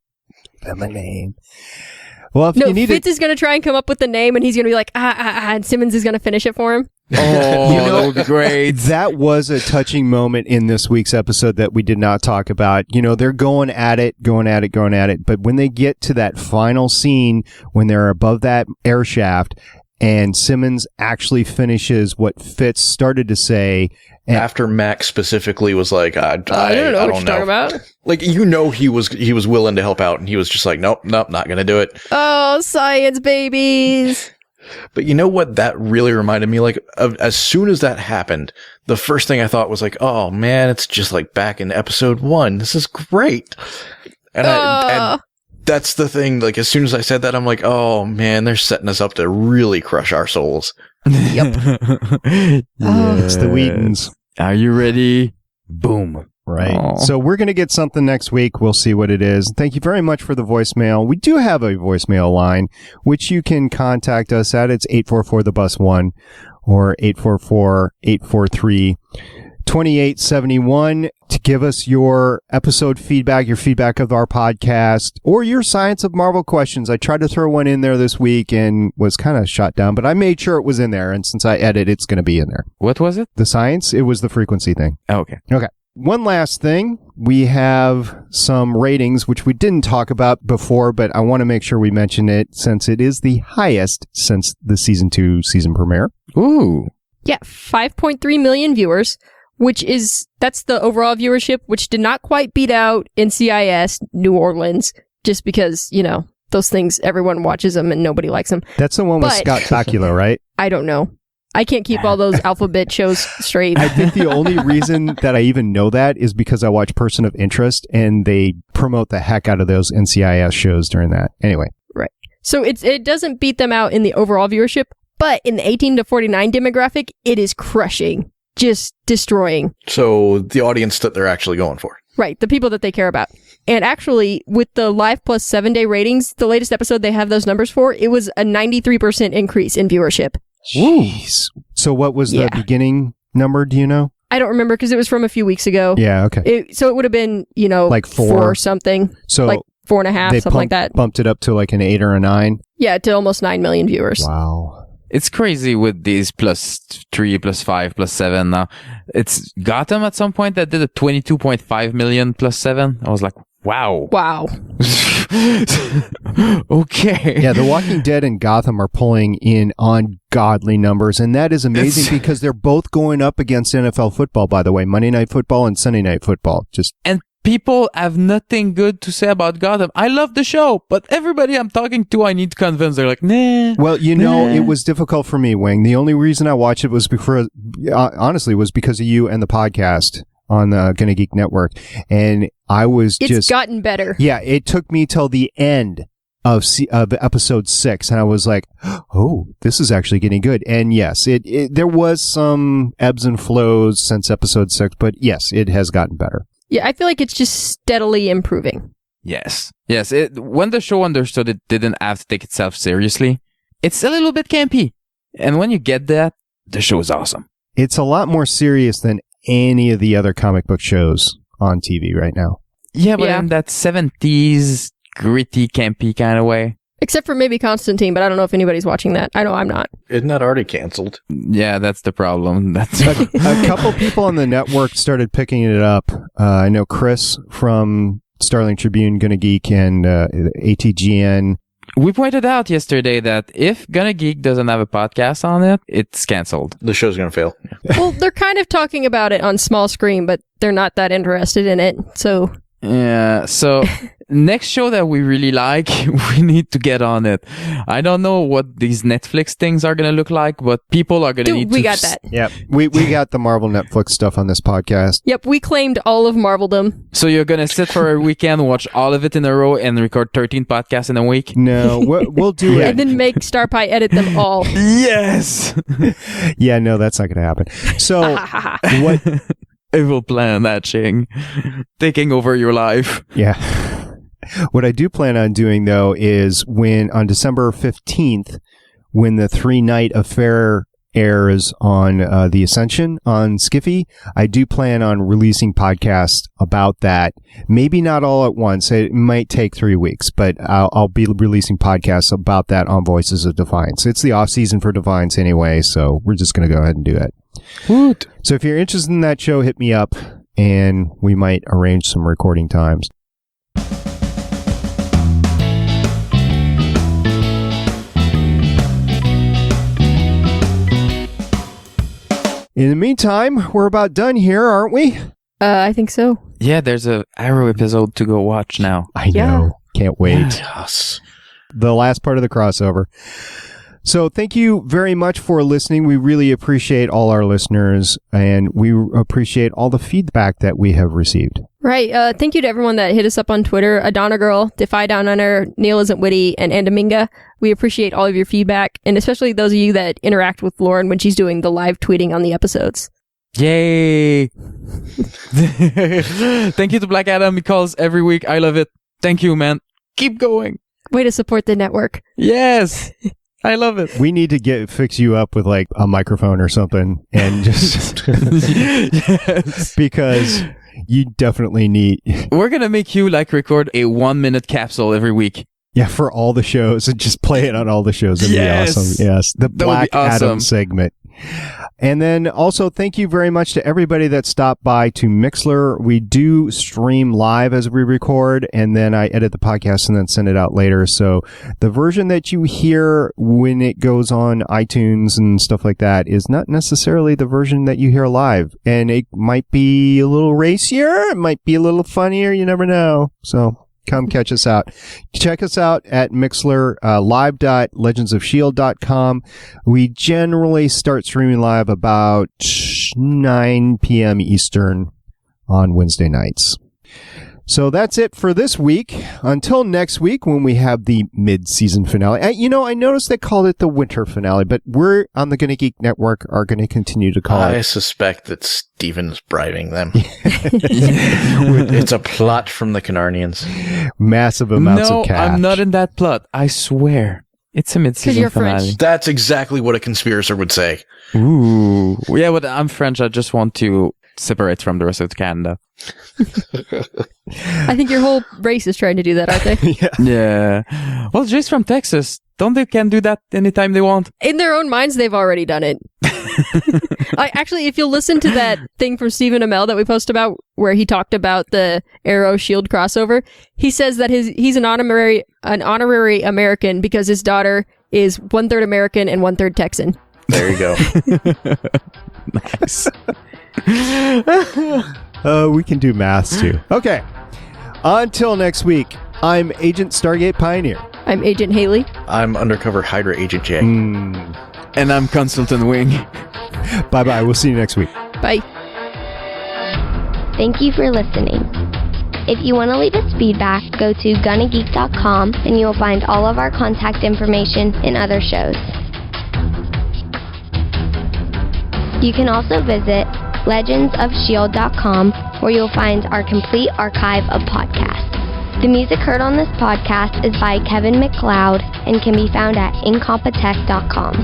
Well, if no, you need Fitz is going to try and come up with the name, and he's going to be like, and Simmons is going to finish it for him. Oh, that would be great. That was a touching moment in this week's episode that we did not talk about. You know, they're going at it. But when they get to that final scene, when they're above that air shaft, and Simmons actually finishes what Fitz started to say. After Max specifically was like, I don't know what you're talking about. Like, he was willing to help out, and he was just like, nope, not going to do it. Oh, science babies. But you know what that really reminded me of? As soon as that happened, the first thing I thought was like, oh man, it's just like back in episode 1. This is great. And that's the thing. Like, as soon as I said that, I'm like, oh man, they're setting us up to really crush our souls. Yep. It's the Whedons. Are you ready? Boom. Right. Aww. So we're going to get something next week. We'll see what it is. Thank you very much for the voicemail. We do have a voicemail line, which you can contact us at. It's 844-THE-BUS-1 or 844-843-2871 to give us your episode feedback, your feedback of our podcast, or your Science of Marvel questions. I tried to throw one in there this week and was kind of shot down, but I made sure it was in there. And since I edit, it's going to be in there. What was it? The science? It was the frequency thing. Oh, okay. Okay. One last thing, we have some ratings, which we didn't talk about before, but I want to make sure we mention it since it is the highest since the season 2 season premiere. Ooh. Yeah, 5.3 million viewers, that's the overall viewership, which did not quite beat out NCIS New Orleans, just because, those things, everyone watches them and nobody likes them. That's the one with Scott Bakula, right? I don't know. I can't keep all those alphabet shows straight. I think the only reason that I even know that is because I watch Person of Interest, and they promote the heck out of those NCIS shows during that. Anyway. Right. So it doesn't beat them out in the overall viewership, but in the 18 to 49 demographic, it is crushing. Just destroying. So the audience that they're actually going for. Right. The people that they care about. And actually, with the Live Plus 7-day ratings, the latest episode they have those numbers for, it was a 93% increase in viewership. Jeez. So what was the beginning number? Do you know? I don't remember because it was from a few weeks ago. Yeah, okay. So it would have been, like 4 or something. So like 4.5, something like that. Bumped it up to like an 8 or a 9. Yeah, to almost 9 million viewers. Wow. It's crazy with these +3, +5, +7 now. It's Gotham at some point that did a 22.5 million +7. I was like, wow. Wow. Okay. Yeah, The Walking Dead and Gotham are pulling in ungodly numbers, and that is amazing because they're both going up against NFL football, by the way. Monday Night Football and Sunday Night Football. And people have nothing good to say about Gotham. I love the show, but everybody I'm talking to, I need to convince. They're like, nah. Well, it was difficult for me, Wing. The only reason I watched it was because of you and the podcast on the Gonna Geek Network. And I was It's gotten better. Yeah, it took me till the end of episode 6, and I was like, oh, this is actually getting good. And yes, there was some ebbs and flows since episode 6, but yes, it has gotten better. Yeah, I feel like it's just steadily improving. Yes. When the show understood it didn't have to take itself seriously, it's a little bit campy. And when you get that, the show is awesome. It's a lot more serious than any of the other comic book shows on TV right now. Yeah, but in that 70s gritty, campy kind of way. Except for maybe Constantine, but I don't know if anybody's watching that. I know I'm not. Isn't that already canceled? Yeah, that's the problem. That's a couple people on the network started picking it up. I know Chris from Starling Tribune, Gonna Geek, and ATGN. We pointed out yesterday that if Gonna Geek doesn't have a podcast on it, it's canceled. The show's going to fail. Yeah. Well, they're kind of talking about it on small screen, but they're not that interested in it, so... Yeah, so next show that we really like, we need to get on it. I don't know what these Netflix things are going to look like, but people are going to need to... we got that. Yep, we got the Marvel Netflix stuff on this podcast. Yep, we claimed all of Marveldom. So you're going to sit for a weekend, watch all of it in a row, and record 13 podcasts in a week? No, we'll do it. And then make StarPie edit them all. Yes! Yeah, no, that's not going to happen. So, what... Evil plan, that Ching. Taking over your life. Yeah. What I do plan on doing, though, is when on December 15th, when the 3-night affair airs on the Ascension on Skiffy, I do plan on releasing podcasts about that. Maybe not all at once. It might take 3 weeks, but I'll be releasing podcasts about that on Voices of Defiance. It's the off season for Defiance anyway, so we're just going to go ahead and do that. Woot. So if you're interested in that show, hit me up and we might arrange some recording times. In the meantime, we're about done here, aren't we? I think so. Yeah, there's a Arrow episode to go watch now. I know. Can't wait. Yes. The last part of the crossover. So thank you very much for listening. We really appreciate all our listeners, and we appreciate all the feedback that we have received. Right. Thank you to everyone that hit us up on Twitter. Adonna Girl, Defy Down Under, Neil Isn't Witty, and Andaminga. We appreciate all of your feedback, and especially those of you that interact with Lauren when she's doing the live tweeting on the episodes. Yay! Thank you to Black Adam. He calls every week. I love it. Thank you, man. Keep going. Way to support the network. Yes. I love it. We need to fix you up with like a microphone or something and just yes. Because you definitely need. We're going to make you like record a 1-minute capsule every week. Yeah, for all the shows and just play it on all the shows. That'd be awesome. Yes. The Black Adam segment. And then also thank you very much to everybody that stopped by to Mixler. We do stream live as we record, and then I edit the podcast and then send it out later. So the version that you hear when it goes on iTunes and stuff like that is not necessarily the version that you hear live. And it might be a little racier. It might be a little funnier. You never know. So come catch us out. Check us out at Mixler, live.legendsofshield.com. We generally start streaming live about 9 p.m. Eastern on Wednesday nights. So that's it for this week. Until next week when we have the mid-season finale. I noticed they called it the winter finale, but we're on the Gonna Geek Network are going to continue to call it. I suspect that Steven's bribing them. It's a plot from the Canarnians. Massive amounts of cash. No, I'm not in that plot. I swear. It's a mid-season finale. French. That's exactly what a conspirator would say. Ooh. Yeah, but I'm French. I just want to separate from the rest of Canada. I think your whole race is trying to do that, aren't they? Yeah. Well, Jay's from Texas. Don't they can do that anytime they want? In their own minds, they've already done it. Actually, if you'll listen to that thing from Stephen Amell that we posted about, where he talked about the Arrow S.H.I.E.L.D. crossover, he says that he's an honorary American because his daughter is 1/3 American and 1/3 Texan. There you go. Nice. We can do maths too. Okay. Until next week, I'm Agent Stargate Pioneer. I'm Agent Haley. I'm Undercover Hydra Agent J. And I'm Consultant Wing. Bye-bye. We'll see you next week. Bye. Thank you for listening. If you want to leave us feedback, go to gonnageek.com and you will find all of our contact information and other shows. You can also visit legendsofshield.com where you'll find our complete archive of podcasts. The music heard on this podcast is by Kevin MacLeod and can be found at incompetech.com.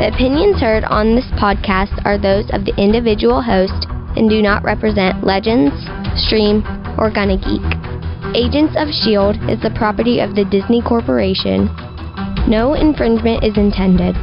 The opinions heard on this podcast are those of the individual host and do not represent Legends, Stream, or Gonna Geek. Agents of S.H.I.E.L.D. is the property of the Disney Corporation. No infringement is intended.